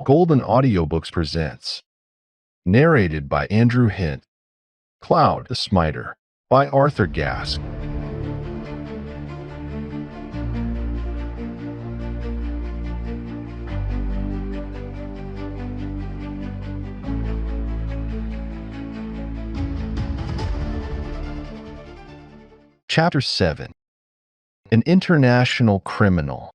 Golden Audiobooks presents. Narrated by Andrew Hint. Cloud, the Smiter, by Arthur Gask. Chapter 7. An International Criminal.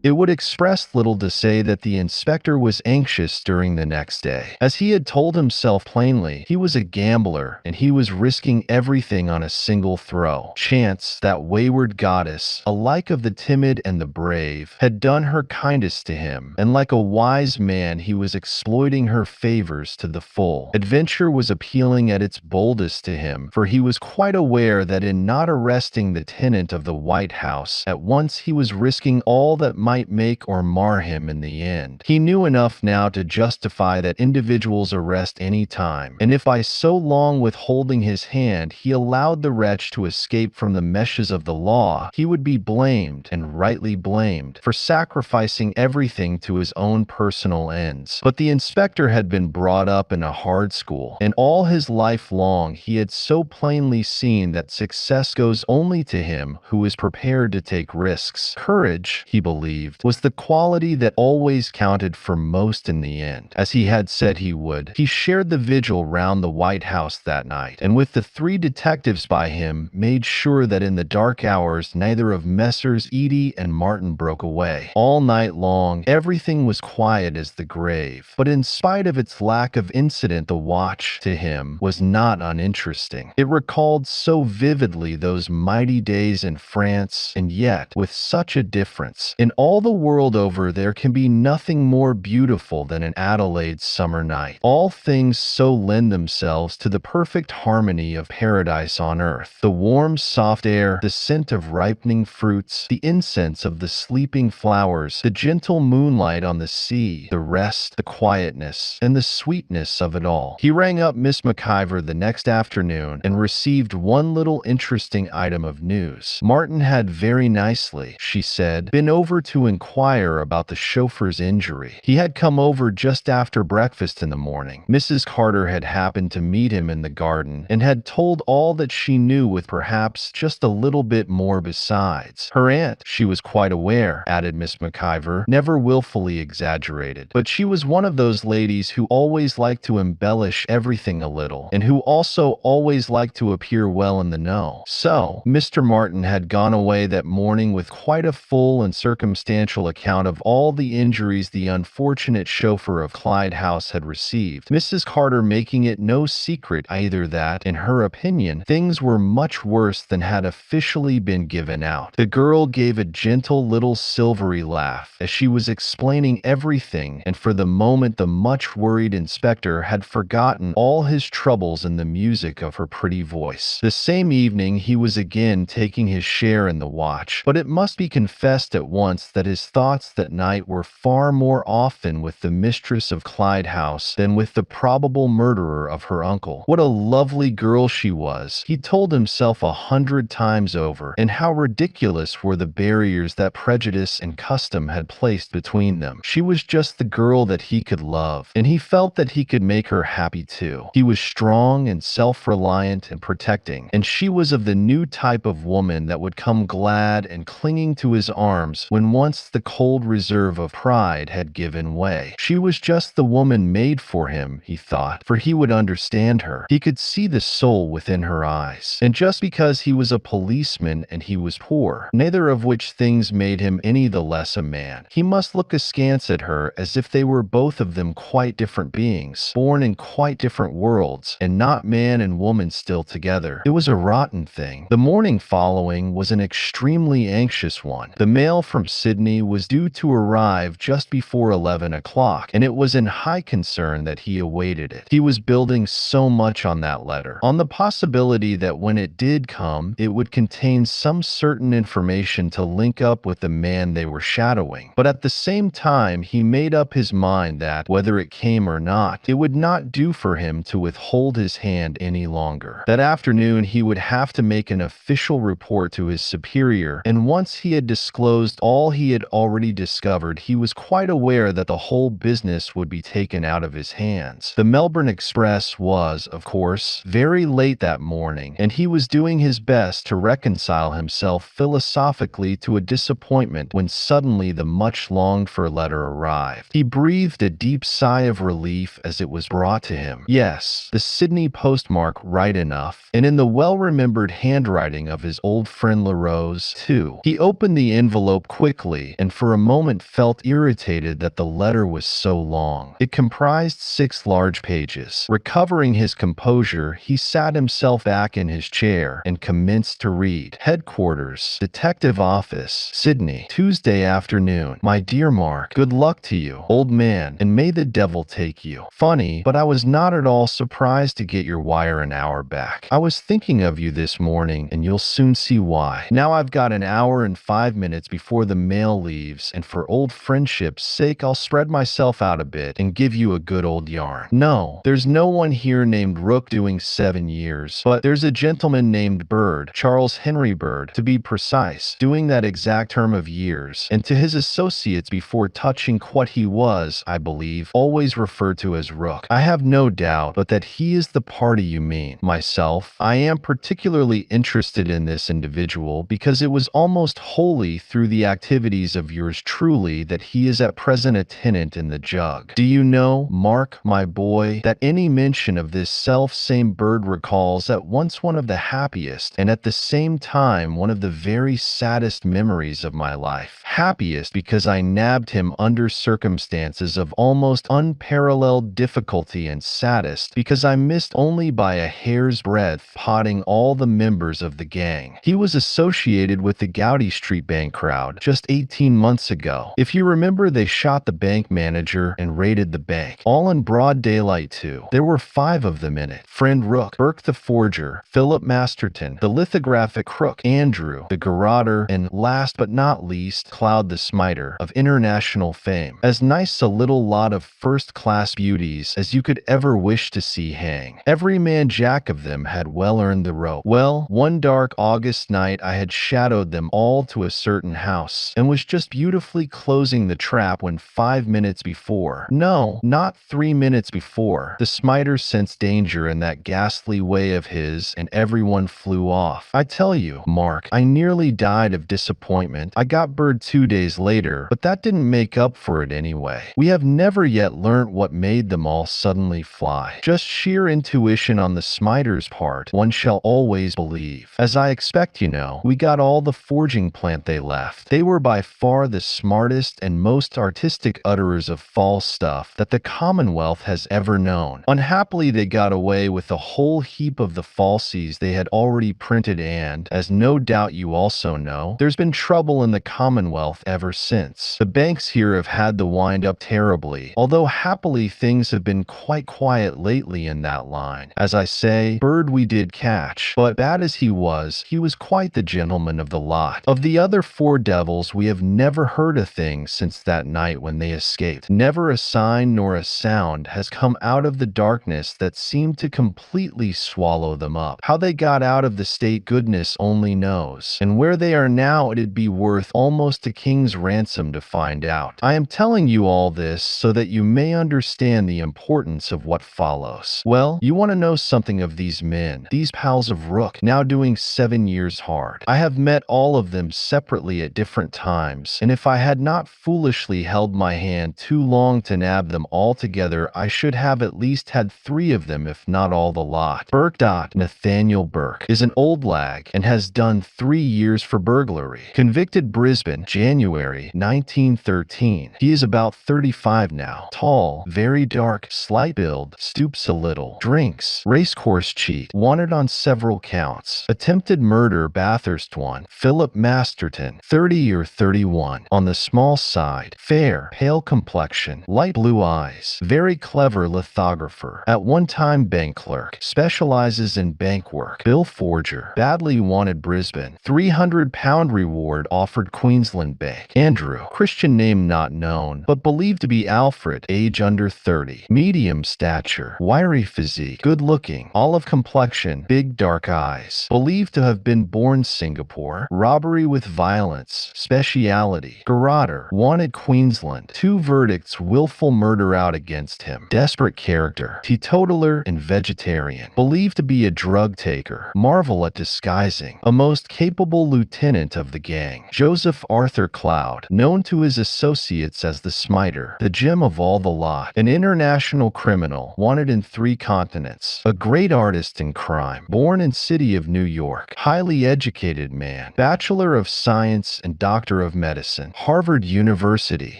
It would express little to say that the inspector was anxious during the next day. As he had told himself plainly, he was a gambler, and he was risking everything on a single throw. Chance, that wayward goddess, alike of the timid and the brave, had done her kindest to him, and like a wise man he was exploiting her favors to the full. Adventure was appealing at its boldest to him, for he was quite aware that in not arresting the tenant of the White House, at once he was risking all that might make or mar him in the end. He knew enough now to justify that individual's arrest any time, and if by so long withholding his hand he allowed the wretch to escape from the meshes of the law, he would be blamed, and rightly blamed, for sacrificing everything to his own personal ends. But the inspector had been brought up in a hard school, and all his life long he had so plainly seen that success goes only to him who is prepared to take risks. Courage, he believed, was the quality that always counted for most in the end. As he had said he would, he shared the vigil round the White House that night, and with the 3 detectives by him, made sure that in the dark hours neither of Messrs. Eady and Martin broke away. All night long, everything was quiet as the grave, but in spite of its lack of incident, the watch, to him, was not uninteresting. It recalled so vividly those mighty days in France, and yet, with such a difference. In all the world over, there can be nothing more beautiful than an Adelaide summer night. All things so lend themselves to the perfect harmony of paradise on earth. The warm, soft air, the scent of ripening fruits, the incense of the sleeping flowers, the gentle moonlight on the sea, the rest, the quietness, and the sweetness of it all. He rang up Miss McIver the next afternoon and received one little interesting item of news. Martin had very nicely, she said, been over to inquire about the chauffeur's injury. He had come over just after breakfast in the morning. Mrs. Carter had happened to meet him in the garden and had told all that she knew, with perhaps just a little bit more besides. Her aunt, she was quite aware, added Miss McIver, never willfully exaggerated, but she was one of those ladies who always like to embellish everything a little, and who also always like to appear well in the know. So, Mr. Martin had gone away that morning with quite a full and circumstantial account of all the injuries the unfortunate chauffeur of Clyde House had received, Mrs. Carter making it no secret either that, in her opinion, things were much worse than had officially been given out. The girl gave a gentle little silvery laugh as she was explaining everything, and for the moment the much worried inspector had forgotten all his troubles in the music of her pretty voice. The same evening he was again taking his share in the watch, but it must be confessed at once that his thoughts that night were far more often with the mistress of Clyde House than with the probable murderer of her uncle. What a lovely girl she was, he told himself 100 times over, and how ridiculous were the barriers that prejudice and custom had placed between them. She was just the girl that he could love, and he felt that he could make her happy too. He was strong and self-reliant and protecting, and she was of the new type of woman that would come glad and clinging to his arms when once the cold reserve of pride had given way. She was just the woman made for him, he thought, for he would understand her. He could see the soul within her eyes. And just because he was a policeman and he was poor, neither of which things made him any the less a man, he must look askance at her as if they were both of them quite different beings, born in quite different worlds, and not man and woman still together. It was a rotten thing. The morning following was an extremely anxious one. The mail from Sydney was due to arrive just before 11 o'clock, and it was in high concern that he awaited it. He was building so much on that letter, on the possibility that when it did come, it would contain some certain information to link up with the man they were shadowing. But at the same time, he made up his mind that, whether it came or not, it would not do for him to withhold his hand any longer. That afternoon, he would have to make an official report to his superior, and once he had disclosed all he he had already discovered, he was quite aware that the whole business would be taken out of his hands. The Melbourne Express was, of course, very late that morning, and he was doing his best to reconcile himself philosophically to a disappointment when suddenly the much-longed-for letter arrived. He breathed a deep sigh of relief as it was brought to him. Yes, the Sydney postmark right enough, and in the well-remembered handwriting of his old friend Larose, too. He opened the envelope quickly and for a moment felt irritated that the letter was so long. It comprised 6 large pages. Recovering his composure, he sat himself back in his chair and commenced to read. Headquarters, Detective Office, Sydney, Tuesday afternoon. My dear Mark, good luck to you, old man, and may the devil take you. Funny, but I was not at all surprised to get your wire an hour back. I was thinking of you this morning, and you'll soon see why. Now I've got an hour and 5 minutes before the mail leaves, and for old friendship's sake, I'll spread myself out a bit and give you a good old yarn. No, there's no one here named Rook doing 7 years, but there's a gentleman named Bird, Charles Henry Bird, to be precise, doing that exact term of years, and to his associates before touching what he was, I believe, always referred to as Rook. I have no doubt but that he is the party you mean. Myself, I am particularly interested in this individual because it was almost wholly through the activities of yours truly that he is at present a tenant in the Jug. Do you know, Mark, my boy, that any mention of this self-same Bird recalls at once one of the happiest and at the same time one of the very saddest memories of my life. Happiest because I nabbed him under circumstances of almost unparalleled difficulty, and saddest because I missed only by a hair's breadth potting all the members of the gang. He was associated with the Gowdy Street Bank crowd just 18 months ago. If you remember, they shot the bank manager and raided the bank, all in broad daylight too. There were 5 of them in it. Friend Rook, Burke the forger, Philip Masterton, the lithographic crook, Andrew, the garroter, and last but not least, Cloud the Smiter, of international fame. As nice a little lot of first-class beauties as you could ever wish to see hang. Every man jack of them had well earned the rope. Well, one dark August night I had shadowed them all to a certain house, and was just beautifully closing the trap when 5 minutes before, no, not 3 minutes before, the Smiter sensed danger in that ghastly way of his, and everyone flew off. I tell you, Mark, I nearly died of disappointment. I got Bird 2 days later, but that didn't make up for it anyway. We have never yet learnt what made them all suddenly fly. Just sheer intuition on the Smiter's part, one shall always believe. As I expect, you know, we got all the forging plant they left. They were by far the smartest and most artistic utterers of false stuff that the Commonwealth has ever known. Unhappily, they got away with a whole heap of the falsies they had already printed, and, as no doubt you also know, there's been trouble in the Commonwealth ever since. The banks here have had the wind up terribly, although happily things have been quite quiet lately in that line. As I say, Bird we did catch, but bad as he was quite the gentleman of the lot. Of the other 4 devils, we have never heard a thing since that night when they escaped. Never a sign nor a sound has come out of the darkness that seemed to completely swallow them up. How they got out of the state goodness only knows, and where they are now it'd be worth almost a king's ransom to find out. I am telling you all this so that you may understand the importance of what follows. Well, you want to know something of these men, these pals of Rook, now doing 7 years hard. I have met all of them separately at different times, and if I had not foolishly held my hand too long to nab them all together, I should have at least had 3 of them, if not all the lot. Burke. Nathaniel Burke is an old lag and has done 3 years for burglary. Convicted, Brisbane, January 1913. He is about 35 now. Tall, very dark, slight build, stoops a little, drinks, racecourse cheat, wanted on several counts. Attempted murder, Bathurst one. Philip Masterton, 30 or 31, on the small side, fair, pale complexion, light blue eyes, very clever lithographer, at one time bank clerk, specializes in bank work. Bill forger, badly wanted, Brisbane, £300 reward offered, Queensland Bank. Andrew, Christian name not known, but believed to be Alfred, age under 30, medium stature, wiry physique, good looking, olive complexion, big dark eyes, believed to have been born Singapore, robbery with violence, special Speciality: garroter, wanted Queensland. 2 verdicts: willful murder out against him. Desperate character: teetotaler and vegetarian. Believed to be a drug taker. Marvel at disguising. A most capable lieutenant of the gang. Joseph Arthur Cloud, known to his associates as the Smiter, the gem of all the lot. An international criminal, wanted in 3 continents. A great artist in crime. Born in city of New York. Highly educated man. Bachelor of Science and Doctor of Medicine. Harvard University.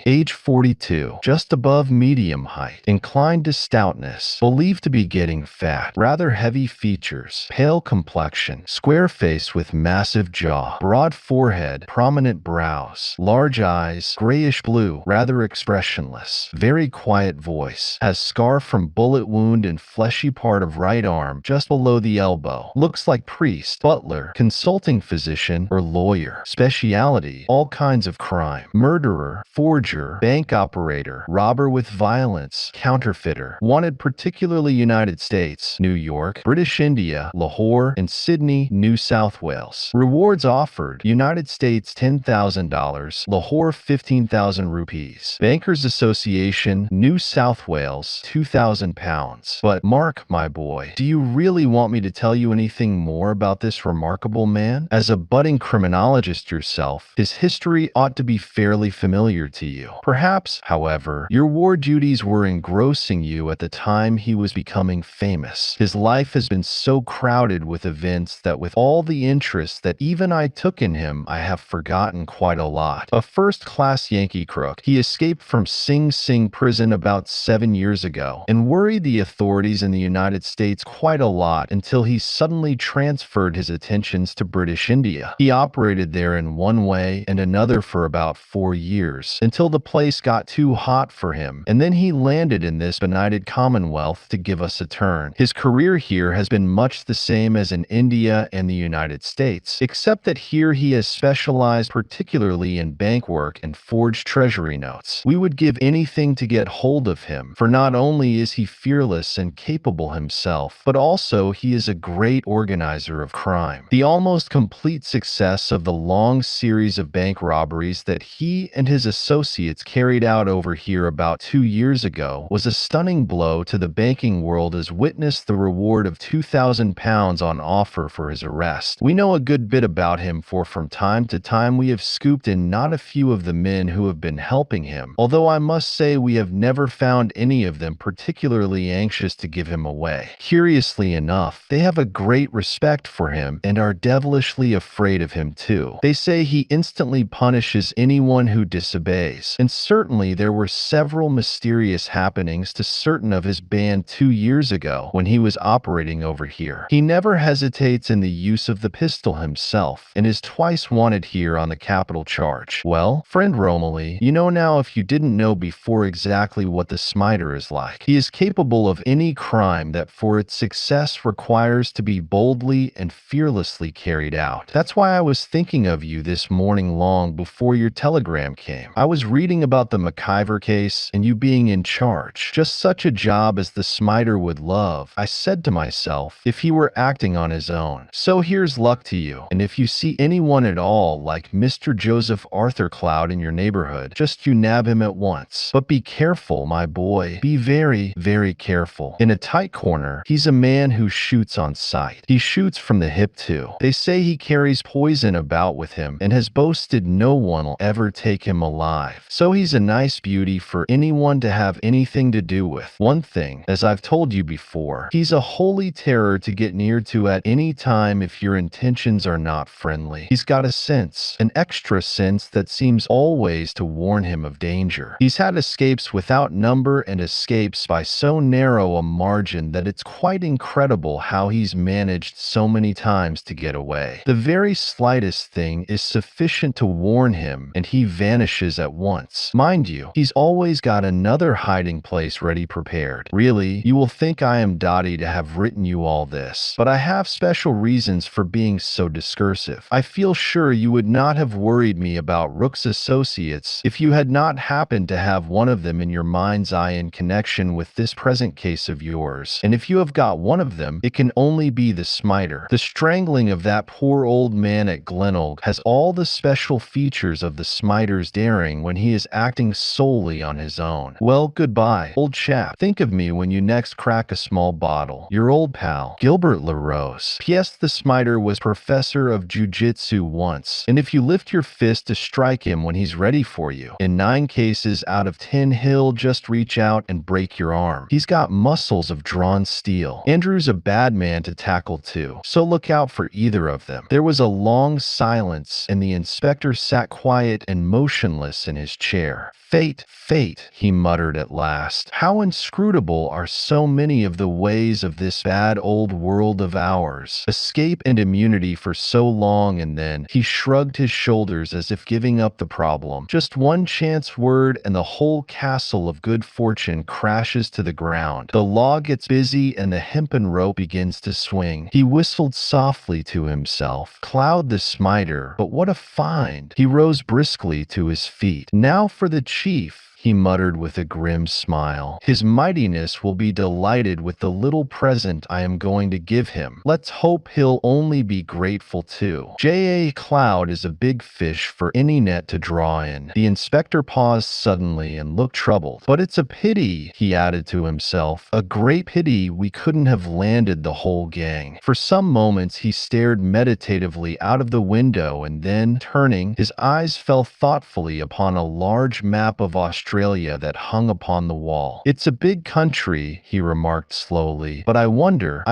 Age 42. Just above medium height. Inclined to stoutness. Believed to be getting fat. Rather heavy features. Pale complexion. Square face with massive jaw. Broad forehead. Prominent brows. Large eyes. Grayish blue. Rather expressionless. Very quiet voice. Has scar from bullet wound in fleshy part of right arm just below the elbow. Looks like priest, butler, consulting physician, or lawyer. Speciality: all kinds of crime. Murderer, forger, bank operator, robber with violence, counterfeiter. Wanted particularly United States, New York, British India, Lahore, and Sydney, New South Wales. Rewards offered: United States $10,000, Lahore 15,000 rupees. Bankers Association, New South Wales, £2,000. But Mark, my boy, do you really want me to tell you anything more about this remarkable man? As a budding criminologist yourself, his history ought to be fairly familiar to you. Perhaps, however, your war duties were engrossing you at the time he was becoming famous. His life has been so crowded with events that with all the interest that even I took in him, I have forgotten quite a lot. A first-class Yankee crook, he escaped from Sing Sing prison about 7 years ago and worried the authorities in the United States quite a lot until he suddenly transferred his attentions to British India. He operated there in one way and another for about 4 years until the place got too hot for him, and then he landed in this benighted Commonwealth to give us a turn. His career here has been much the same as in India and the United States, except that here he has specialized particularly in bank work and forged treasury notes. We would give anything to get hold of him, for not only is he fearless and capable himself, but also he is a great organizer of crime. The almost complete success of the long series of bank robberies that he and his associates carried out over here about 2 years ago was a stunning blow to the banking world, as witness the reward of £2,000 on offer for his arrest. We know a good bit about him, for from time to time we have scooped in not a few of the men who have been helping him, although I must say we have never found any of them particularly anxious to give him away. Curiously enough, they have a great respect for him and are devilishly afraid of him too. They say he instantly punishes anyone who disobeys, and certainly there were several mysterious happenings to certain of his band 2 years ago when he was operating over here. He never hesitates in the use of the pistol himself and is twice wanted here on the capital charge. Well, friend Romilly, you know now, if you didn't know before, exactly what the Smiter is like. He is capable of any crime that for its success requires to be boldly and fearlessly carried out. That's why I was thinking of you this morning long before your telegram came. I was reading about the McIver case and you being in charge. Just such a job as the Smiter would love. I said to myself, if he were acting on his own. So here's luck to you. And if you see anyone at all like Mr. Joseph Arthur Cloud in your neighborhood, just you nab him at once. But be careful, my boy. Be very, very careful. In a tight corner, he's a man who shoots on sight. He shoots from the hip too. They say he carries poison about with him and has boasted no one will ever take him alive. So he's a nice beauty for anyone to have anything to do with. One thing, as I've told you before, he's a holy terror to get near to at any time if your intentions are not friendly. He's got a sense, an extra sense that seems always to warn him of danger. He's had escapes without number and escapes by so narrow a margin that it's quite incredible how he's managed so many times to get away. The very slightest thing is sufficient to warn him and he vanishes at once. Mind you, he's always got another hiding place ready prepared. Really, you will think I am dotty to have written you all this, but I have special reasons for being so discursive. I feel sure you would not have worried me about Rook's associates if you had not happened to have one of them in your mind's eye in connection with this present case of yours. And if you have got one of them, it can only be the Smiter. The strangling of that poor old man at Glenelg has all the special essential features of the Smiter's daring when he is acting solely on his own. Well, goodbye, old chap. Think of me when you next crack a small bottle. Your old pal, Gilbert Larose. P.S. The Smiter was professor of jujitsu once, and if you lift your fist to strike him when he's ready for you, in 9 cases out of 10 he'll just reach out and break your arm. He's got muscles of drawn steel. Andrew's a bad man to tackle too, so look out for either of them. There was a long silence, and the inspector sat quiet and motionless in his chair. Fate, fate, he muttered at last. How inscrutable are so many of the ways of this bad old world of ours. Escape and immunity for so long, and then he shrugged his shoulders as if giving up the problem. Just one chance word and the whole castle of good fortune crashes to the ground. The law gets busy and the hempen rope begins to swing. He whistled softly to himself. Cloud the Smiter, but what a find. He rose briskly to his feet. Now for the chief, he muttered with a grim smile. His mightiness will be delighted with the little present I am going to give him. Let's hope he'll only be grateful too. J.A. Cloud is a big fish for any net to draw in. The inspector paused suddenly and looked troubled. But it's a pity, he added to himself, a great pity we couldn't have landed the whole gang. For some moments he stared meditatively out of the window, and then, turning, his eyes fell thoughtfully upon a large map of Australia that hung upon the wall. It's a big country, he remarked slowly, but I wonder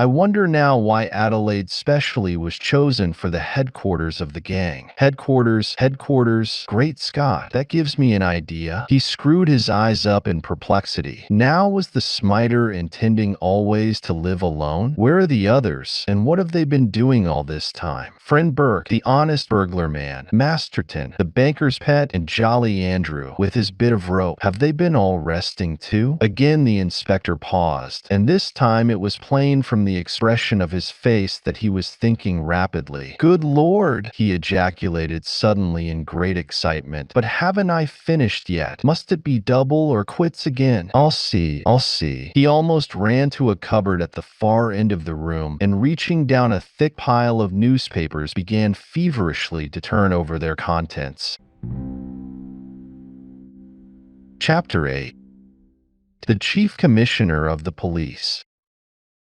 now why Adelaide specially was chosen for the headquarters of the gang. Headquarters, great Scott, that gives me an idea. He screwed his eyes up in perplexity. Now was the Smiter intending always to live alone? Where are the others, and what have they been doing all this time? Friend Burke, the honest burglar man, Masterton, the banker's pet, and Jolly Andrew, with his bit of rope. Have they been all resting too? Again the inspector paused, and this time it was plain from the expression of his face that he was thinking rapidly. Good Lord, he ejaculated suddenly in great excitement. But haven't I finished yet? Must it be double or quits again? I'll see. He almost ran to a cupboard at the far end of the room, and reaching down a thick pile of newspapers began feverishly to turn over their contents. Chapter 8. The Chief Commissioner of the Police.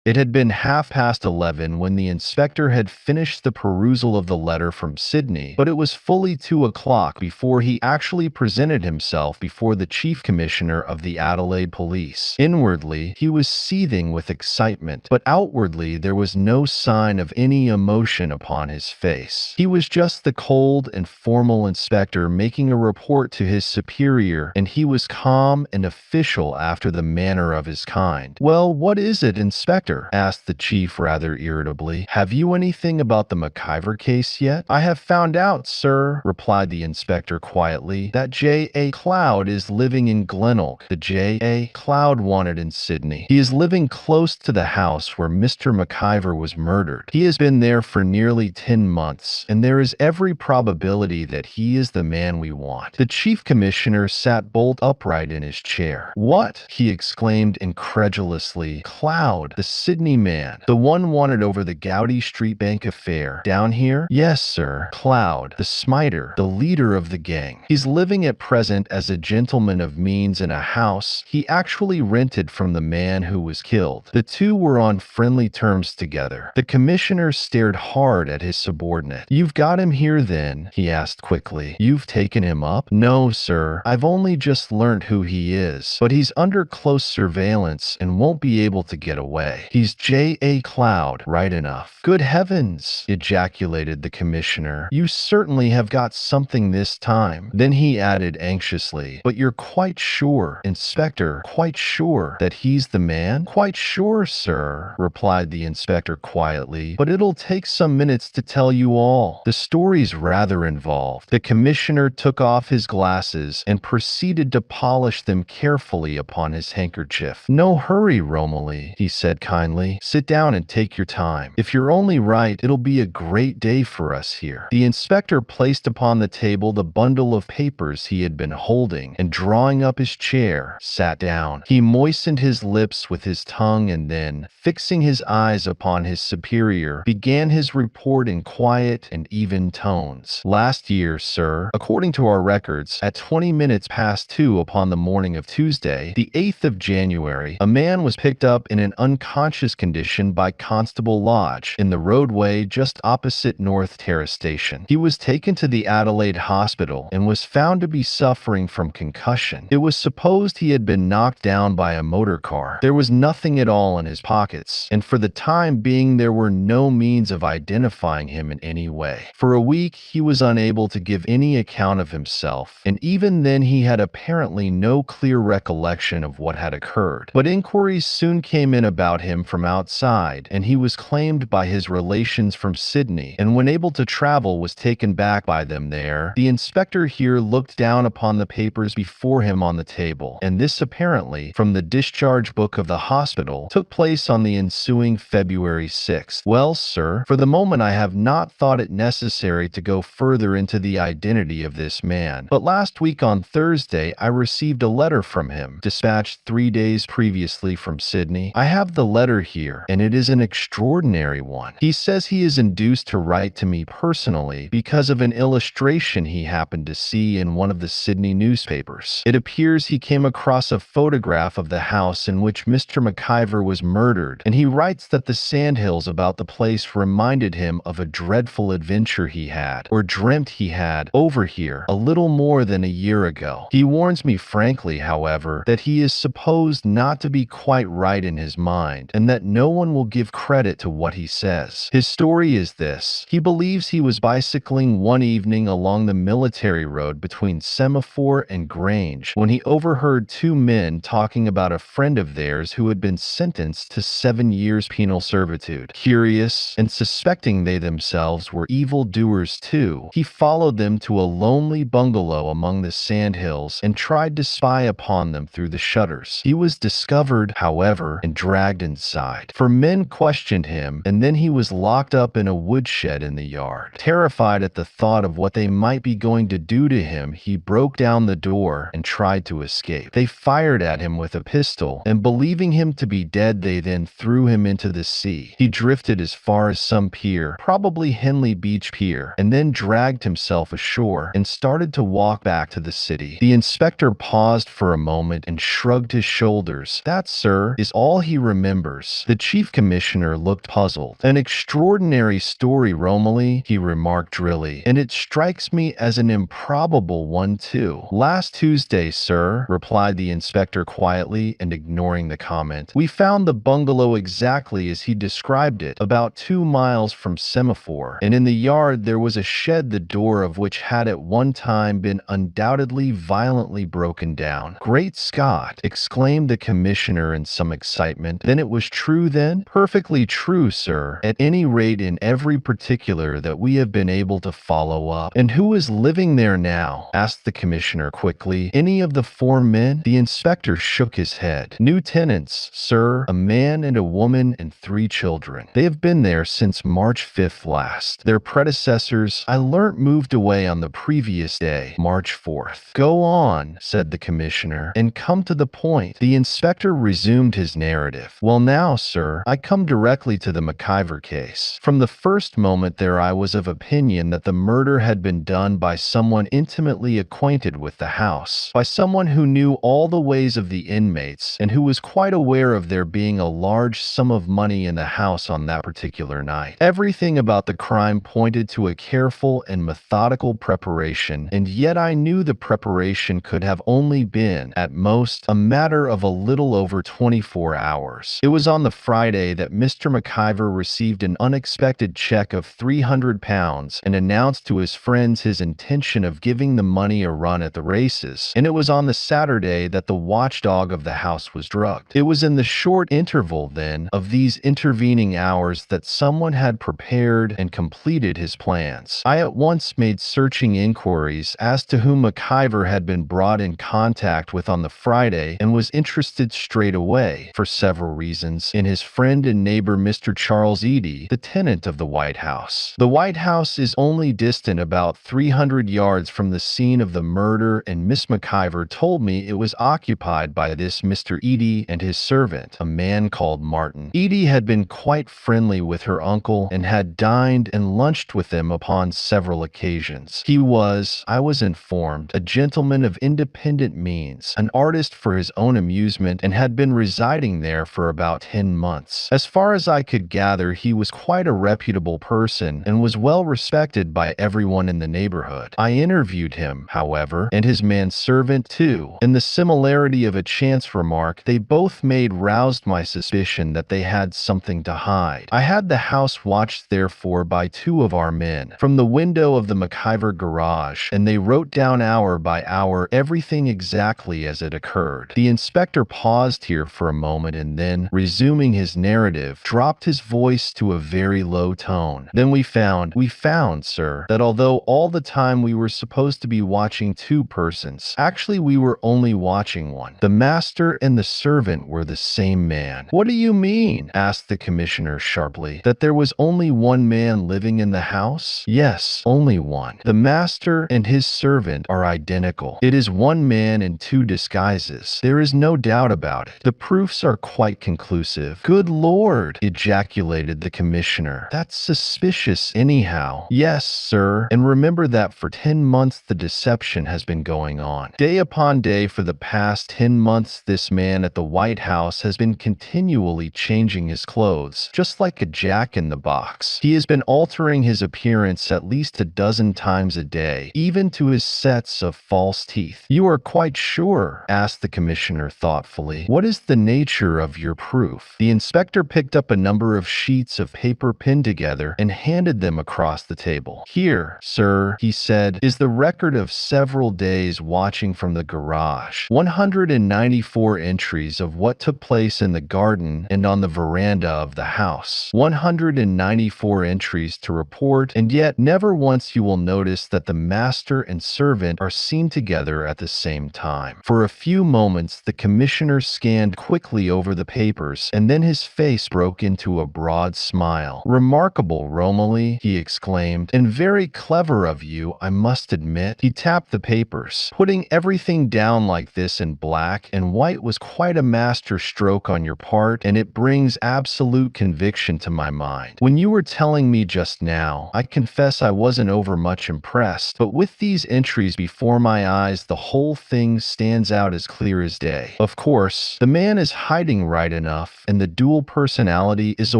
It had been 11:30 when the inspector had finished the perusal of the letter from Sydney, but it was fully 2 o'clock before he actually presented himself before the Chief Commissioner of the Adelaide Police. Inwardly, he was seething with excitement, but outwardly there was no sign of any emotion upon his face. He was just the cold and formal inspector making a report to his superior, and he was calm and official after the manner of his kind. Well, what is it, Inspector? Asked the chief rather irritably. Have you anything about the McIver case yet? I have found out, sir, replied the inspector quietly, that J.A. Cloud is living in Glenelg. The J.A. Cloud wanted in Sydney. He is living close to the house where Mr. McIver was murdered. He has been there for nearly 10 months, and there is every probability that he is the man we want. The chief commissioner sat bolt upright in his chair. What? He exclaimed incredulously. Cloud, the Sydney man, the one wanted over the Gowdy Street Bank affair, down here? Yes, sir. Cloud, the Smiter, the leader of the gang. He's living at present as a gentleman of means in a house he actually rented from the man who was killed. The two were on friendly terms together. The commissioner stared hard at his subordinate. You've got him here then? He asked quickly. You've taken him up? No, sir. I've only just learnt who he is, but he's under close surveillance and won't be able to get away. He's J.A. Cloud, right enough. Good heavens, ejaculated the commissioner. You certainly have got something this time. Then he added anxiously, but you're quite sure, Inspector, quite sure that he's the man? Quite sure, sir, replied the inspector quietly, but it'll take some minutes to tell you all. The story's rather involved. The commissioner took off his glasses and proceeded to polish them carefully upon his handkerchief. No hurry, Romilly, he said kindly. kindly. "Sit down and take your time. If you're only right, it'll be a great day for us here." The inspector placed upon the table the bundle of papers he had been holding, and drawing up his chair, sat down. He moistened his lips with his tongue and then, fixing his eyes upon his superior, began his report in quiet and even tones. "Last year, sir, according to our records, at 20 minutes past 2 upon the morning of Tuesday, the 8th of January, a man was picked up in an unconscious condition by Constable Lodge in the roadway just opposite North Terrace Station. He was taken to the Adelaide Hospital and was found to be suffering from concussion. It was supposed he had been knocked down by a motor car. There was nothing at all in his pockets, and for the time being there were no means of identifying him in any way. For a week he was unable to give any account of himself, and even then he had apparently no clear recollection of what had occurred. But inquiries soon came in about him from outside, and he was claimed by his relations from Sydney, and when able to travel was taken back by them there. The inspector here looked down upon the papers before him on the table, and this apparently, from the discharge book of the hospital, took place on the ensuing February 6th. Well, sir, for the moment I have not thought it necessary to go further into the identity of this man, but last week on Thursday I received a letter from him, dispatched 3 days previously from Sydney. I have the letter here, and it is an extraordinary one. He says he is induced to write to me personally because of an illustration he happened to see in one of the Sydney newspapers. It appears he came across a photograph of the house in which Mr. McIver was murdered, and he writes that the sandhills about the place reminded him of a dreadful adventure he had, or dreamt he had, over here a little more than a year ago. He warns me frankly, however, that he is supposed not to be quite right in his mind, and that no one will give credit to what he says. His story is this. He believes he was bicycling one evening along the military road between Semaphore and Grange when he overheard two men talking about a friend of theirs who had been sentenced to 7 years penal servitude. Curious, and suspecting they themselves were evil doers too, he followed them to a lonely bungalow among the sandhills and tried to spy upon them through the shutters. He was discovered, however, and dragged inside, for men questioned him, and then he was locked up in a woodshed in the yard. Terrified at the thought of what they might be going to do to him, he broke down the door and tried to escape. They fired at him with a pistol, and believing him to be dead, they then threw him into the sea. He drifted as far as some pier, probably Henley Beach Pier, and then dragged himself ashore and started to walk back to the city. The inspector paused for a moment and shrugged his shoulders. That, sir, is all he remembers. The chief commissioner looked puzzled. An extraordinary story, Romilly, he remarked drily, and it strikes me as an improbable one too. Last Tuesday, sir, replied the inspector quietly and ignoring the comment, we found the bungalow exactly as he described it, about 2 miles from Semaphore, and in the yard there was a shed the door of which had at one time been undoubtedly violently broken down. Great Scott! Exclaimed the commissioner in some excitement. Then it was true then? Perfectly true, sir, at any rate in every particular that we have been able to follow up. And who is living there now? Asked the commissioner quickly. Any of the 4 men? The inspector shook his head. New tenants, sir, a man and a woman and 3 children. They have been there since March 5th last. Their predecessors, I learnt, moved away on the previous day, March 4th. Go on, said the commissioner, and come to the point. The inspector resumed his narrative. Well now, sir, I come directly to the McIver case. From the first moment there I was of opinion that the murder had been done by someone intimately acquainted with the house, by someone who knew all the ways of the inmates and who was quite aware of there being a large sum of money in the house on that particular night. Everything about the crime pointed to a careful and methodical preparation, and yet I knew the preparation could have only been, at most, a matter of a little over 24 hours. It was on the Friday that Mr. McIver received an unexpected check of £300 and announced to his friends his intention of giving the money a run at the races, and it was on the Saturday that the watchdog of the house was drugged. It was in the short interval, then, of these intervening hours that someone had prepared and completed his plans. I at once made searching inquiries as to whom McIver had been brought in contact with on the Friday, and was interested straight away, for several reasons, reasons in his friend and neighbor Mr. Charles Eady, the tenant of the White House. The White House is only distant about 300 yards from the scene of the murder, and Miss McIver told me it was occupied by this Mr. Eady and his servant, a man called Martin. Eady had been quite friendly with her uncle and had dined and lunched with them upon several occasions. He was, I was informed, a gentleman of independent means, an artist for his own amusement, and had been residing there for about 10 months. As far as I could gather, he was quite a reputable person and was well respected by everyone in the neighborhood. I interviewed him, however, and his manservant too, and the similarity of a chance remark they both made roused my suspicion that they had something to hide. I had the house watched therefore by two of our men from the window of the McIver garage, and they wrote down hour by hour everything exactly as it occurred. The inspector paused here for a moment and then, resuming his narrative, dropped his voice to a very low tone. Then we found, sir, that although all the time we were supposed to be watching two persons, actually we were only watching one. The master and the servant were the same man. What do you mean? Asked the commissioner sharply. That there was only one man living in the house? Yes, only one. The master and his servant are identical. It is one man in two disguises. There is no doubt about it. The proofs are quite conclusive. Good Lord, ejaculated the commissioner. That's suspicious anyhow. Yes, sir, and remember that for 10 months the deception has been going on. Day upon day for the past 10 months this man at the White House has been continually changing his clothes, just like a jack-in-the-box. He has been altering his appearance at least a dozen times a day, even to his sets of false teeth. You are quite sure? Asked the commissioner thoughtfully. What is the nature of your proof? The inspector picked up a number of sheets of paper pinned together and handed them across the table. Here, sir, he said, is the record of several days watching from the garage. 194 entries of what took place in the garden and on the veranda of the house. 194 entries to report, and yet never once you will notice that the master and servant are seen together at the same time. For a few moments the commissioner scanned quickly over the papers, and then his face broke into a broad smile. Remarkable, Romilly, he exclaimed, and very clever of you, I must admit. He tapped the papers. Putting everything down like this in black and white was quite a master stroke on your part, and it brings absolute conviction to my mind. When you were telling me just now, I confess I wasn't over much impressed, but with these entries before my eyes, the whole thing stands out as clear as day. Of course, the man is hiding right enough, and the dual personality is a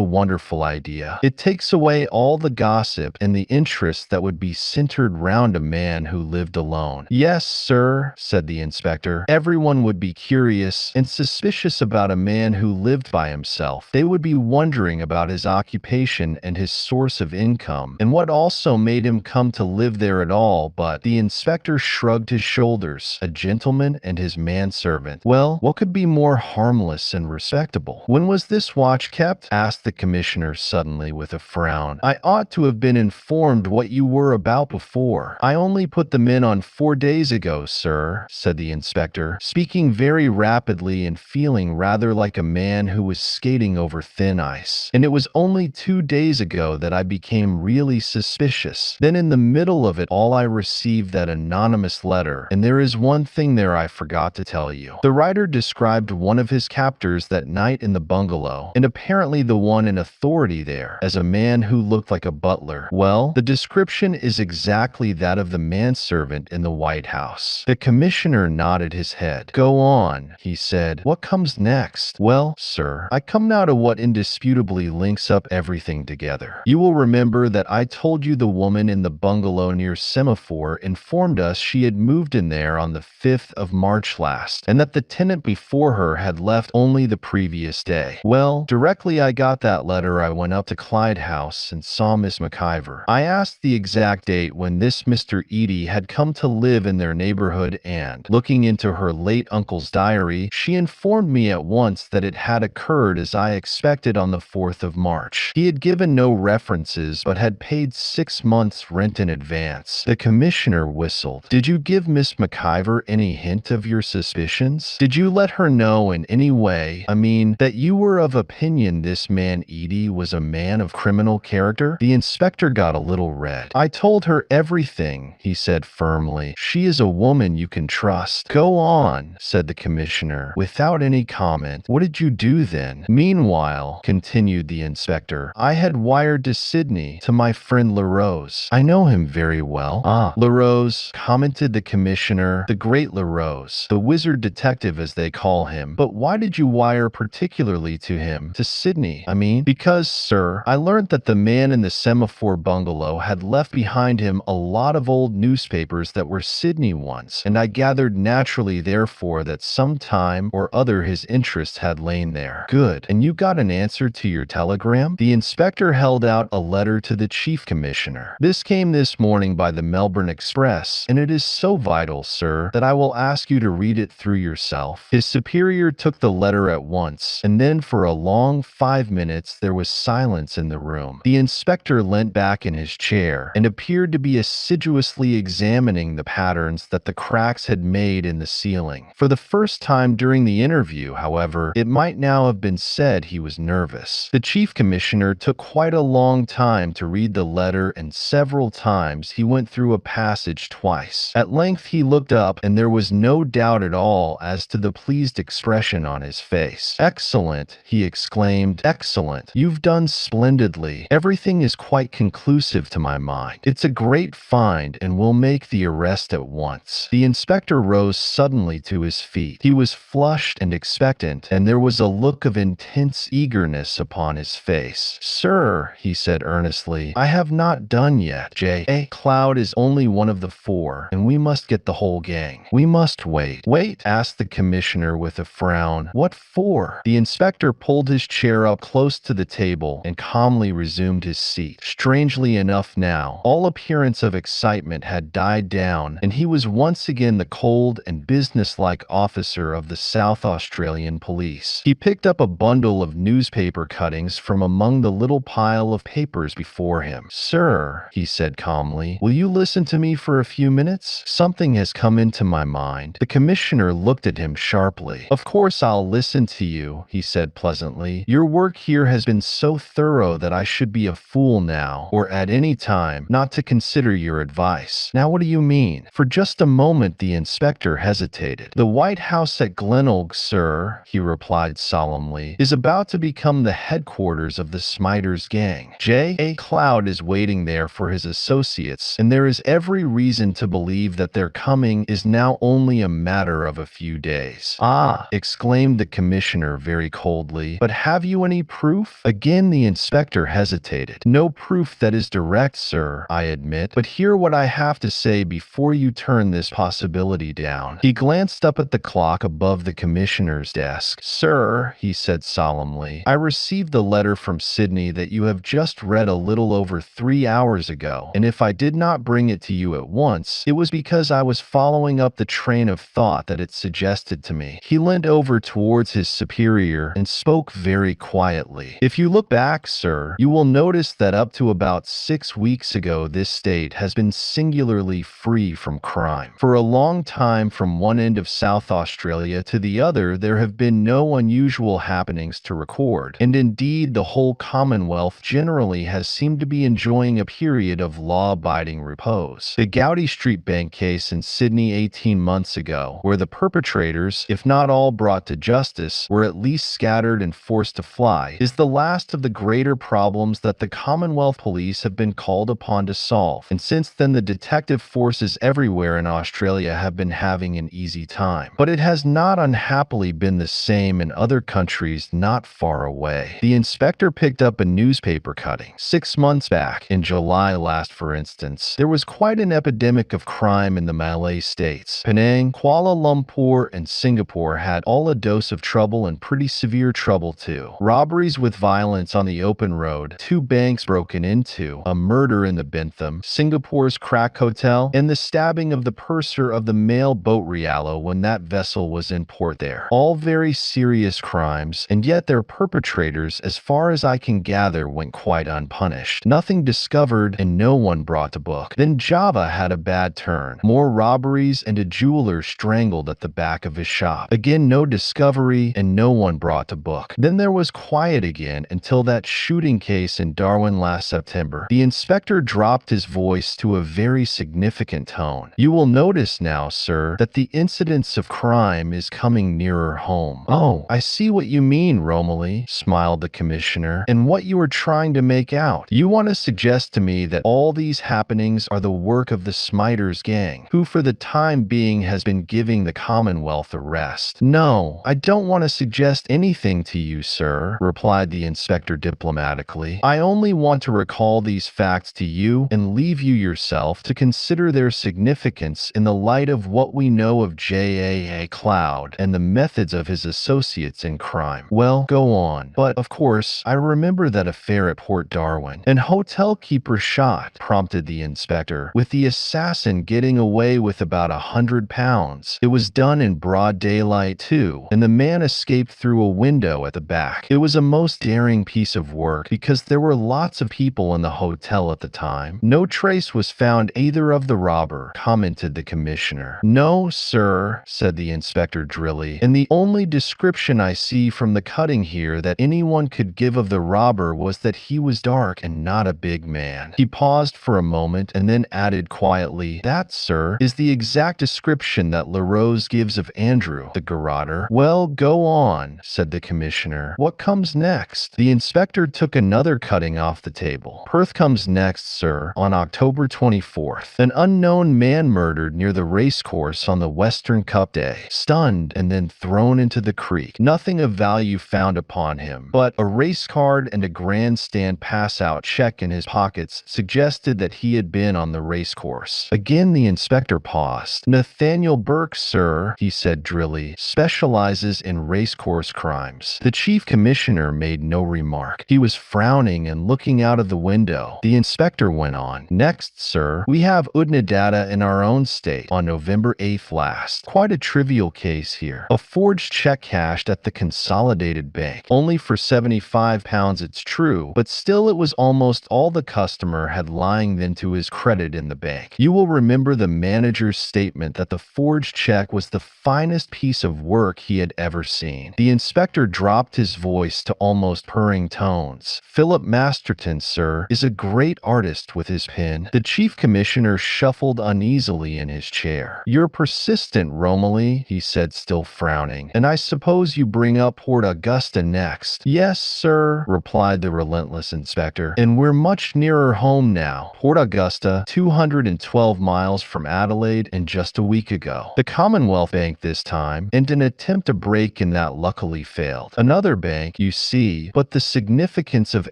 wonderful idea. It takes away all the gossip and the interest that would be centered round a man who lived alone. Yes, sir, said the inspector. Everyone would be curious and suspicious about a man who lived by himself. They would be wondering about his occupation and his source of income, and what also made him come to live there at all, but the inspector shrugged his shoulders. A gentleman and his manservant. Well, what could be more harmless and respectable? When was this watch kept? Asked the commissioner suddenly with a frown. I ought to have been informed what you were about before. I only put them in on 4 days ago, sir, said the inspector, speaking very rapidly and feeling rather like a man who was skating over thin ice. And it was only 2 days ago that I became really suspicious. Then in the middle of it all I received that anonymous letter, and there is one thing there I forgot to tell you. The writer described one of his captors that night in the bungalow, and apparently the one in authority there, as a man who looked like a butler. Well, the description is exactly that of the manservant in the White House. The commissioner nodded his head. Go on, he said. What comes next? Well, sir, I come now to what indisputably links up everything together. You will remember that I told you the woman in the bungalow near Semaphore informed us she had moved in there on the 5th of March last, and that the tenant before her had left only the previous day. Well, directly I got that letter I went up to Clyde House and saw Miss McIver. I asked the exact date when this Mr. Eady had come to live in their neighborhood, and, looking into her late uncle's diary, she informed me at once that it had occurred as I expected on the 4th of March. He had given no references, but had paid 6 months' rent in advance. The commissioner whistled. Did you give Miss McIver any hint of your suspicions? Did you let her know in any way, I mean, That you were of opinion this man Edie was a man of criminal character? The inspector got a little red. I told her everything, he said firmly. She is a woman you can trust. Go on, said the commissioner, without any comment. What did you do then? Meanwhile, continued the inspector, I had wired to Sydney, to my friend Larose. I know him very well. Ah, Larose, commented the commissioner, the great Larose, the wizard detective as they call him. But why did you wire particularly to him? To Sydney, I mean? Because, sir, I learned that the man in the semaphore bungalow had left behind him a lot of old newspapers that were Sydney ones, and I gathered naturally therefore that some time or other his interest had lain there. Good. And you got an answer to your telegram? The inspector held out a letter to the chief commissioner. This came this morning by the Melbourne Express, and it is so vital, sir, that I will ask you to read it through yourself. His superior took the letter at once, and then for a long 5 minutes there was silence in the room. The inspector leant back in his chair and appeared to be assiduously examining the patterns that the cracks had made in the ceiling. For the first time during the interview, however, it might now have been said he was nervous. The chief commissioner took quite a long time to read the letter, and several times he went through a passage twice. At length he looked up, and there was no doubt at all as to the pleased expression on his face. Excellent, he exclaimed. Excellent. You've done splendidly. Everything is quite conclusive to my mind. It's a great find, and we'll make the arrest at once. The inspector rose suddenly to his feet. He was flushed and expectant, and there was a look of intense eagerness upon his face. Sir, he said earnestly, I have not done yet. J. Cloud is only one of the four, and we must get the whole gang. We must wait. Wait? Asked the commissioner with a frown. What for? The inspector pulled his chair up close to the table and calmly resumed his seat. Strangely enough now, all appearance of excitement had died down, and he was once again the cold and businesslike officer of the South Australian police. He picked up a bundle of newspaper cuttings from among the little pile of papers before him. Sir, he said calmly, will you listen to me for a few minutes? Something has come into my mind. The commissioner looked at him sharply. Of course I'll listen to you, he said pleasantly. Your work here has been so thorough that I should be a fool now, or at any time, not to consider your advice. Now what do you mean? For just a moment the inspector hesitated. The White House at Glenelg, sir, he replied solemnly, is about to become the headquarters of the Smiter's gang. J. Cloud is waiting there for his associates, and there is every reason to believe that their coming is now only a matter of a few days. Ah, exclaimed the commissioner very coldly, but have you any proof? Again the inspector hesitated. No proof that is direct, sir, I admit, but hear what I have to say before you turn this possibility down. He glanced up at the clock above the commissioner's desk. Sir, he said solemnly, I received the letter from Sydney that you have just read a little over 3 hours ago, and if I did not bring it to you at once, it was because I was following up the train of thought that it suggested to me. He leant over towards his superior and spoke very quietly. If you look back, sir, you will notice that up to about 6 weeks ago this state has been singularly free from crime. For a long time from one end of South Australia to the other there have been no unusual happenings to record, and indeed the whole Commonwealth generally has seemed to be enjoying a period of law-abiding repose. The Gowdy Street Bank case in Sydney 18 months ago, where the perpetrators, if not all brought to justice, were at least scattered and forced to fly, is the last of the greater problems that the Commonwealth Police have been called upon to solve, and since then the detective forces everywhere in Australia have been having an easy time. But it has not unhappily been the same in other countries not far away. The inspector picked up a newspaper cutting. 6 months back, in July last for instance, there was quite an epidemic of crime in the Malay states. Penang, Kuala Lumpur, and Singapore had all a dose of trouble, and pretty severe trouble too. Robberies with violence on the open road, 2 banks broken into, a murder in the Bentham, Singapore's crack hotel, and the stabbing of the purser of the mail boat Rialo when that vessel was in port there. All very serious crimes, and yet their perpetrators, as far as I can gather, went quite unpunished. Nothing discovered and no one brought to book. Then Java had a bad turn. More robberies and a jeweler strangled at the back of his shop. Again no discovery and no one everyone brought to book. Then there was quiet again until that shooting case in Darwin last September. The inspector dropped his voice to a very significant tone. You will notice now, sir, that the incidence of crime is coming nearer home. Oh, I see what you mean, Romilly, smiled the commissioner, and what you are trying to make out. You want to suggest to me that all these happenings are the work of the Smiter's gang, who for the time being has been giving the Commonwealth a rest. No, I don't want to suggest anything to you, sir, replied the inspector diplomatically. I only want to recall these facts to you and leave you yourself to consider their significance in the light of what we know of J.A.A. Cloud and the methods of his associates in crime. Well, go on. But, of course, I remember that affair at Port Darwin. An hotel keeper shot, prompted the inspector, with the assassin getting away with about £100. It was done in broad daylight, too, and the man escaped through a window at the back. It was a most daring piece of work because there were lots of people in the hotel at the time. No trace was found either of the robber, commented the commissioner. No, sir, said the inspector drily, and the only description I see from the cutting here that anyone could give of the robber was that he was dark and not a big man. He paused for a moment and then added quietly, that, sir, is the exact description that Larose gives of Andrew, the garroter. Well, go on, said the commissioner. What comes next? The inspector took another cutting off the table. Perth comes next, sir, on October 24th. An unknown man murdered near the racecourse on the Western Cup Day, stunned and then thrown into the creek. Nothing of value found upon him, but a race card and a grandstand pass-out check in his pockets suggested that he had been on the racecourse. Again the inspector paused. Nathaniel Burke, sir, he said drily, specializes in racecourse crimes. The chief commissioner made no remark. He was frowning and looking out of the window. The inspector went on. Next, sir, we have Udnadata in our own state on November 8th last. Quite a trivial case here. A forged check cashed at the Consolidated Bank. Only for £75, it's true, but still it was almost all the customer had lying then to his credit in the bank. You will remember the manager's statement that the forged check was the finest piece of work he had ever seen. The inspector dropped his voice to almost purring tones. Philip Masterton, sir, is a great artist with his pen. The chief commissioner shuffled uneasily in his chair. You're persistent, Romilly, he said, still frowning, and I suppose you bring up Port Augusta next. Yes, sir, replied the relentless inspector, and we're much nearer home now. Port Augusta, 212 miles from Adelaide, and just a week ago. The Commonwealth Bank this time, and an attempt to break in that luckily failed. Another bank, you see, but the significance of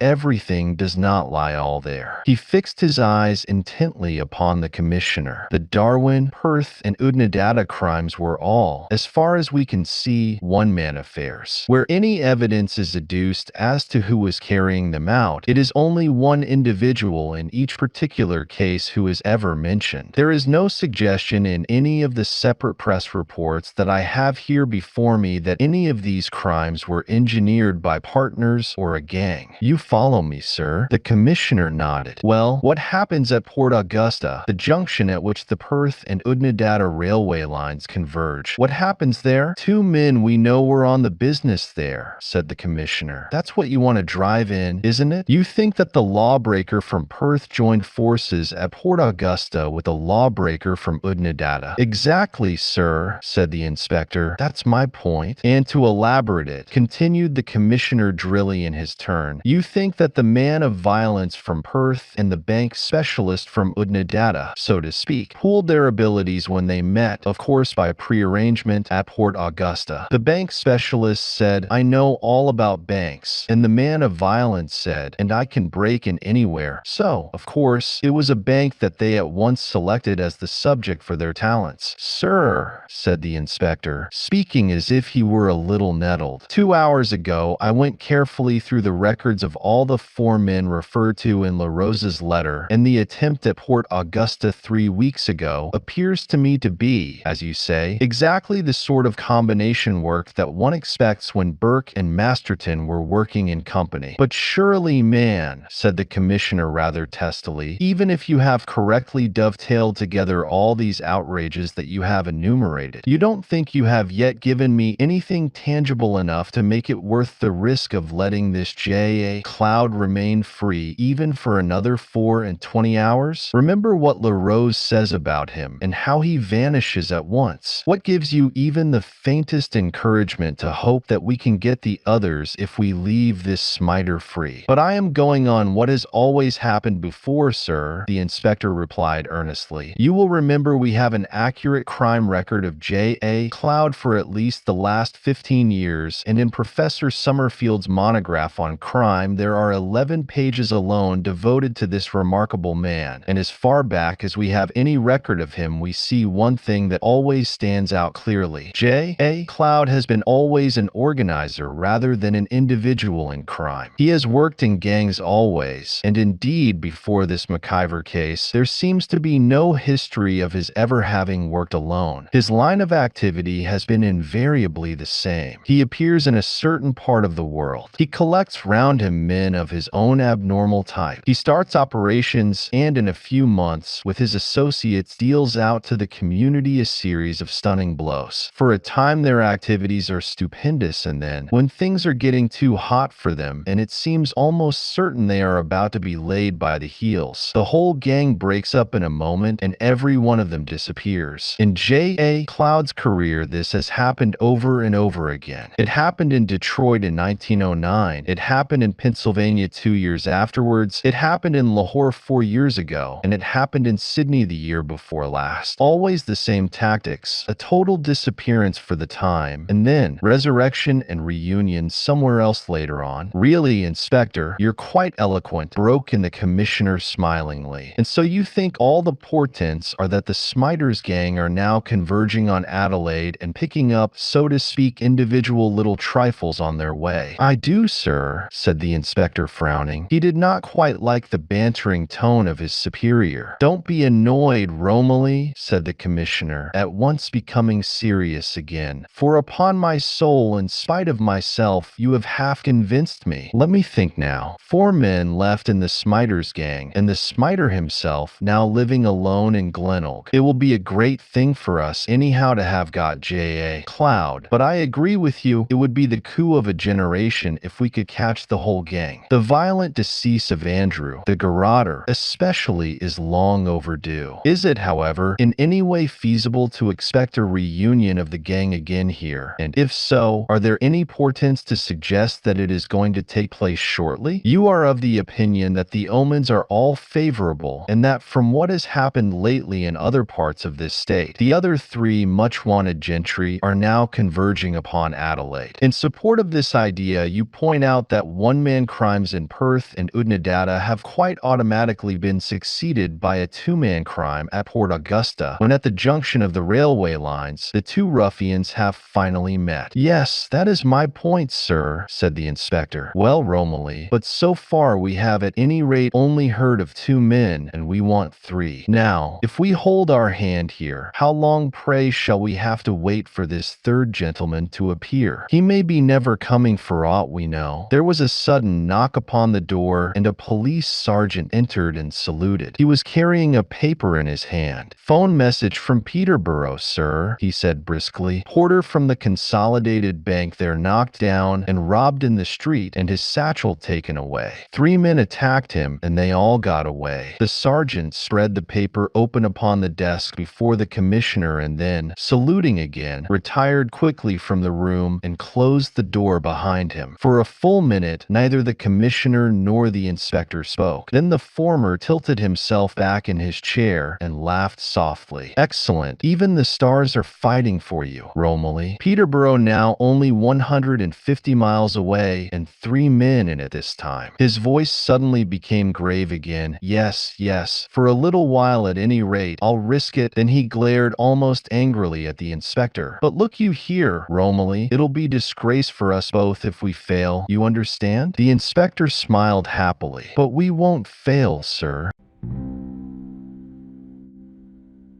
everything does not lie all there. He fixed his eyes intently upon the commissioner. The Darwin, Perth, and Udnadata crimes were all, as far as we can see, one-man affairs. Where any evidence is adduced as to who was carrying them out, it is only one individual in each particular case who is ever mentioned. There is no suggestion in any of the separate press reports that I have here before me that any of these crimes were engineered by partners or a gang. You follow me, sir? The commissioner nodded. Well, what happens at Port Augusta, the junction at which the Perth and Udnadata railway lines converge? What happens there? Two men we know were on the business there, said the commissioner. That's what you want to drive in, isn't it? You think that the lawbreaker from Perth joined forces at Port Augusta with a lawbreaker from Udnadata? Exactly, sir, said the inspector. That's my point. And to elaborate it, continued the commissioner drily in his turn, you think that the man of violence from Perth and the bank specialist from Udnadata, so to speak, pooled their abilities when they met, of course by prearrangement, at Port Augusta. The bank specialist said, I know all about banks, and the man of violence said, and I can break in anywhere. So, of course, it was a bank that they at once selected as the subject for their talents. Sir, said the inspector, speaking as if he were a little nettled, 2 hours ago I went carefully through the records of all the four men referred to in Larose's letter, and the attempt at Port Augusta 3 weeks ago appears to me to be, as you say, exactly the sort of combination work that one expects when Burke and Masterton were working in company. But surely, man, said the commissioner rather testily, even if you have correctly dovetailed together all these outrages that you have enumerated, you don't think you have yet given me anything tangible tangible enough to make it worth the risk of letting this J.A. Cloud remain free even for another 24 hours? Remember what Larose says about him and how he vanishes at once. What gives you even the faintest encouragement to hope that we can get the others if we leave this Smiter free? But I am going on what has always happened before, sir, the inspector replied earnestly. You will remember we have an accurate crime record of J.A. Cloud for at least the last 15 years, and in Professor Summerfield's monograph on crime, there are 11 pages alone devoted to this remarkable man, and as far back as we have any record of him, we see one thing that always stands out clearly. J.A. Cloud has been always an organizer rather than an individual in crime. He has worked in gangs always, and indeed, before this McIver case, there seems to be no history of his ever having worked alone. His line of activity has been invariably the same. He appears in a certain part of the world. He collects round him men of his own abnormal type. He starts operations and in a few months, with his associates, deals out to the community a series of stunning blows. For a time their activities are stupendous, and then, when things are getting too hot for them and it seems almost certain they are about to be laid by the heels, the whole gang breaks up in a moment and every one of them disappears. In J.A. Cloud's career, this has happened over and over again. It happened in Detroit in 1909. It happened in Pennsylvania 2 years afterwards. It happened in Lahore 4 years ago. And it happened in Sydney the year before last. Always the same tactics. A total disappearance for the time, and then resurrection and reunion somewhere else later on. Really, Inspector, you're quite eloquent, broke in the commissioner smilingly. And so you think all the portents are that the Smiter's gang are now converging on Adelaide and picking up, so to speak, individual little trifles on their way? I do, sir, said the inspector, frowning. He did not quite like the bantering tone of his superior. Don't be annoyed, Romilly, said the commissioner, at once becoming serious again, for upon my soul, in spite of myself, you have half convinced me. Let me think now. 4 men left in the Smiter's gang, and the Smiter himself now living alone in Glenelg. It will be a great thing for us anyhow to have got J.A. Cloud, but I agree with you, it would be the coup of a generation if we could catch the whole gang. The violent decease of Andrew, the garroter, especially, is long overdue. Is it, however, in any way feasible to expect a reunion of the gang again here? And if so, are there any portents to suggest that it is going to take place shortly? You are of the opinion that the omens are all favorable, and that from what has happened lately in other parts of this state, the other 3 much-wanted gentry are now converging upon Adelaide. In support of this idea, you point out that one-man crimes in Perth and Oodnadatta have quite automatically been succeeded by a 2-man crime at Port Augusta, when at the junction of the railway lines, the 2 ruffians have finally met. Yes, that is my point, sir, said the inspector. Well, Romilly, but so far we have at any rate only heard of 2 men, and we want 3. Now, if we hold our hand here, how long, pray, shall we have to wait for this 3rd gentleman to appear? He may be never coming for aught we know. There was a sudden knock upon the door, and a police sergeant entered and saluted. He was carrying a paper in his hand. Phone message from Peterborough, sir, he said briskly. Porter from the Consolidated Bank there knocked down and robbed in the street, and his satchel taken away. 3 men attacked him, and they all got away. The sergeant spread the paper open upon the desk before the commissioner and then, saluting again, retired quickly from the room and closed the door behind him. For a full minute, neither the commissioner nor the inspector spoke. Then the former tilted himself back in his chair and laughed softly. Excellent. Even the stars are fighting for you, Romilly. Peterborough now only 150 miles away, and 3 men in it this time. His voice suddenly became grave again. Yes, yes, for a little while at any rate, I'll risk it. Then he glared almost angrily at the inspector. But look you here, Romilly, it'll be disgrace for us both if we fail, you understand? The inspector smiled happily. But we won't fail, sir.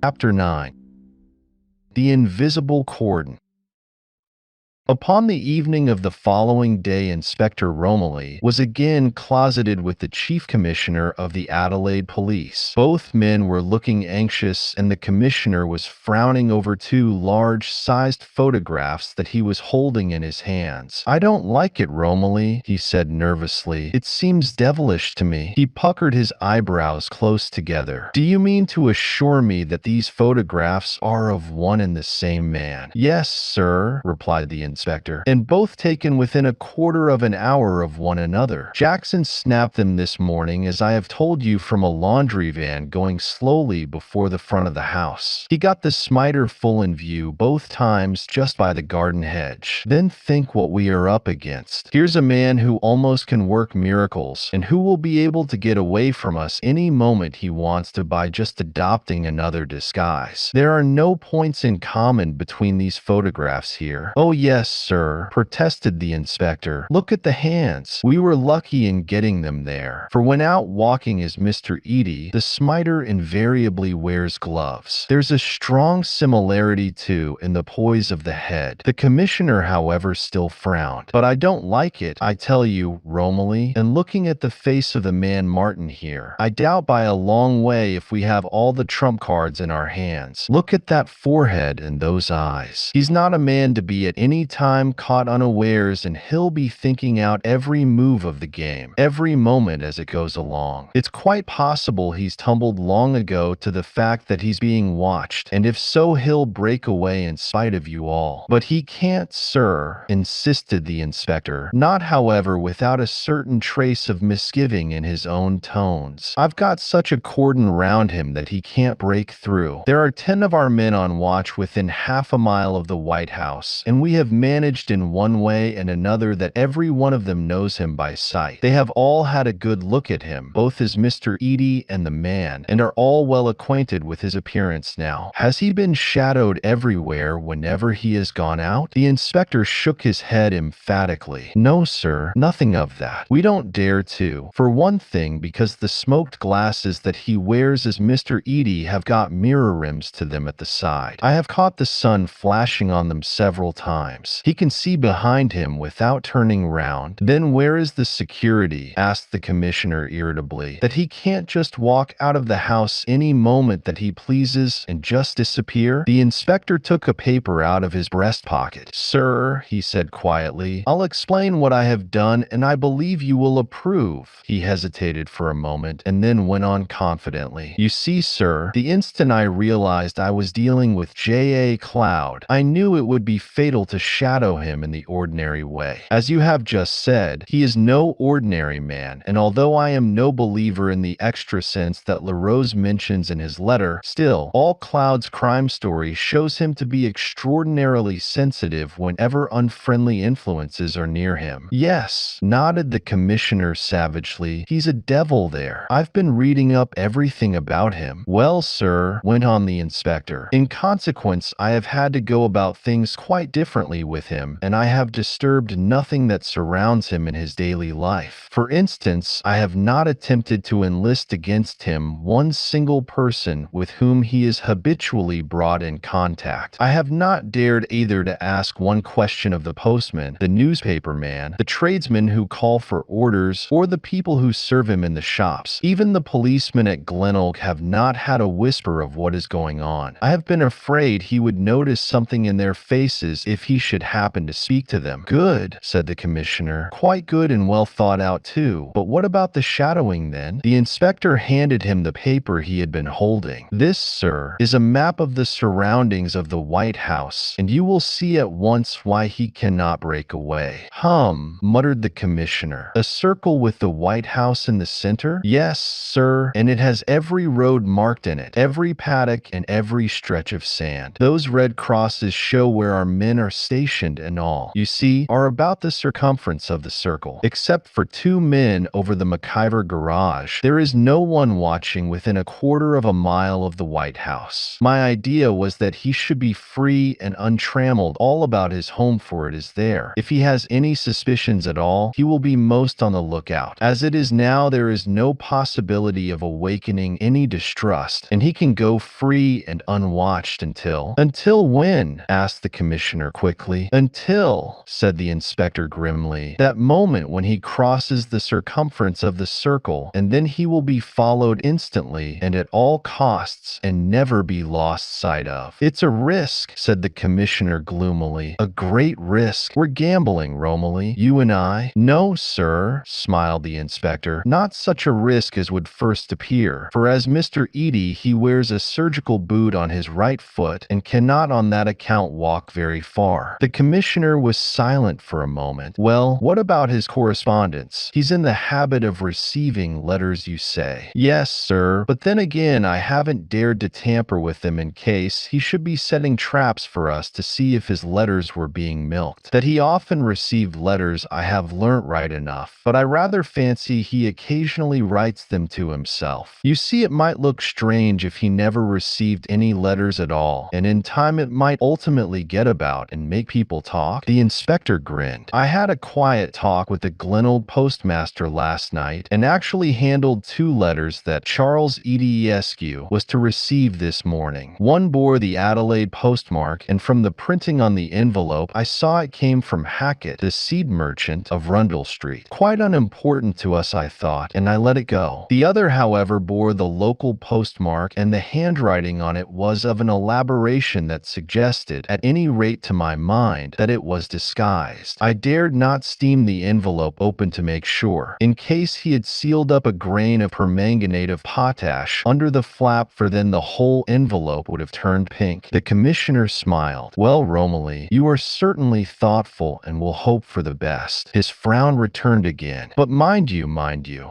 Chapter 9. The Invisible Cordon. Upon the evening of the following day, Inspector Romilly was again closeted with the Chief Commissioner of the Adelaide Police. Both men were looking anxious, and the Commissioner was frowning over two large-sized photographs that he was holding in his hands. "I don't like it, Romilly," he said nervously. "It seems devilish to me." He puckered his eyebrows close together. "Do you mean to assure me that these photographs are of one and the same man?" "Yes, sir," replied the inspector, "and both taken within a quarter of an hour of one another. Jackson snapped them this morning, as I have told you, from a laundry van going slowly before the front of the house. He got the Smiter full in view both times just by the garden hedge. Then think what we are up against. Here's a man who almost can work miracles, and who will be able to get away from us any moment he wants to by just adopting another disguise. There are no points in common between these photographs here." "Oh yes, sir," protested the inspector. "Look at the hands. We were lucky in getting them there, for when out walking as Mr. Eady, the Smiter invariably wears gloves. There's a strong similarity, too, in the poise of the head." The Commissioner, however, still frowned. "But I don't like it, I tell you, Romilly, and looking at the face of the man Martin here, I doubt by a long way if we have all the trump cards in our hands. Look at that forehead and those eyes. He's not a man to be at any time caught unawares, and he'll be thinking out every move of the game, every moment as it goes along. It's quite possible he's tumbled long ago to the fact that he's being watched, and if so, he'll break away in spite of you all." "But he can't, sir," insisted the inspector, not, however, without a certain trace of misgiving in his own tones. "I've got such a cordon round him that he can't break through. There are 10 of our men on watch within half a mile of the White House, and we have managed in one way and another that every one of them knows him by sight. They have all had a good look at him, both as Mr. Eady and the man, and are all well acquainted with his appearance now. Has he been shadowed everywhere whenever he has gone out?" The inspector shook his head emphatically. "No, sir, nothing of that. We don't dare to. For one thing, because the smoked glasses that he wears as Mr. Eady have got mirror rims to them at the side. I have caught the sun flashing on them several times. He can see behind him without turning round." "Then where is the security?" asked the Commissioner irritably. "That he can't just walk out of the house any moment that he pleases and just disappear?" The inspector took a paper out of his breast pocket. "Sir," he said quietly, "I'll explain what I have done, and I believe you will approve." He hesitated for a moment, and then went on confidently. "You see, sir, the instant I realized I was dealing with J.A. Cloud, I knew it would be fatal to shadow him in the ordinary way. As you have just said, he is no ordinary man, and although I am no believer in the extra sense that Larose mentions in his letter, still, all Cloud's crime story shows him to be extraordinarily sensitive whenever unfriendly influences are near him." "Yes," nodded the Commissioner savagely, "he's a devil there. I've been reading up everything about him." "Well, sir," went on the inspector, "in consequence I have had to go about things quite differently with him, and I have disturbed nothing that surrounds him in his daily life. For instance, I have not attempted to enlist against him one single person with whom he is habitually brought in contact. I have not dared either to ask one question of the postman, the newspaper man, the tradesmen who call for orders, or the people who serve him in the shops. Even the policemen at Glenelg have not had a whisper of what is going on. I have been afraid he would notice something in their faces if he should happen to speak to them." "Good," said the Commissioner. "Quite good and well thought out, too. But what about the shadowing, then?" The inspector handed him the paper he had been holding. "This, sir, is a map of the surroundings of the White House, and you will see at once why he cannot break away." "Hum," muttered the Commissioner. "A circle with the White House in the center?" "Yes, sir, and it has every road marked in it, every paddock and every stretch of sand. Those red crosses show where our men are stationed, and all, you see, are about the circumference of the circle. Except for 2 men over the McIver garage, there is no one watching within a quarter of a mile of the White House. My idea was that he should be free and untrammeled all about his home, for it is there. If he has any suspicions at all, he will be most on the lookout. As it is now, there is no possibility of awakening any distrust, and he can go free and unwatched until—" "Until when?" asked the Commissioner quickly. Romilly. "Until," said the inspector grimly, "that moment when he crosses the circumference of the circle, and then he will be followed instantly and at all costs and never be lost sight of." "It's a risk," said the commissioner gloomily. "A great risk. We're gambling, Romilly, you and I." "No, sir," smiled the inspector. "Not such a risk as would first appear, for as Mr. Edie he wears a surgical boot on his right foot and cannot on that account walk very far." The commissioner was silent for a moment. "Well, what about his correspondence? He's in the habit of receiving letters, you say?" "Yes, sir, but then again I haven't dared to tamper with them in case he should be setting traps for us to see if his letters were being milked. That he often received letters I have learnt right enough, but I rather fancy he occasionally writes them to himself. You see, it might look strange if he never received any letters at all, and in time it might ultimately get about and make people talk." The inspector grinned. "I had a quiet talk with the Glenold postmaster last night, and actually handled 2 letters that Charles Edescu was to receive this morning. One bore the Adelaide postmark, and from the printing on the envelope I saw it came from Hackett, the seed merchant of Rundle Street. Quite unimportant to us, I thought, and I let it go. The other, however, bore the local postmark, and the handwriting on it was of an elaboration that suggested, at any rate to my mind, that it was disguised. I dared not steam the envelope open to make sure, in case he had sealed up a grain of permanganate of potash under the flap, for then the whole envelope would have turned pink." The commissioner smiled. "Well, Romilly, you are certainly thoughtful and will hope for the best." His frown returned again. "But mind you,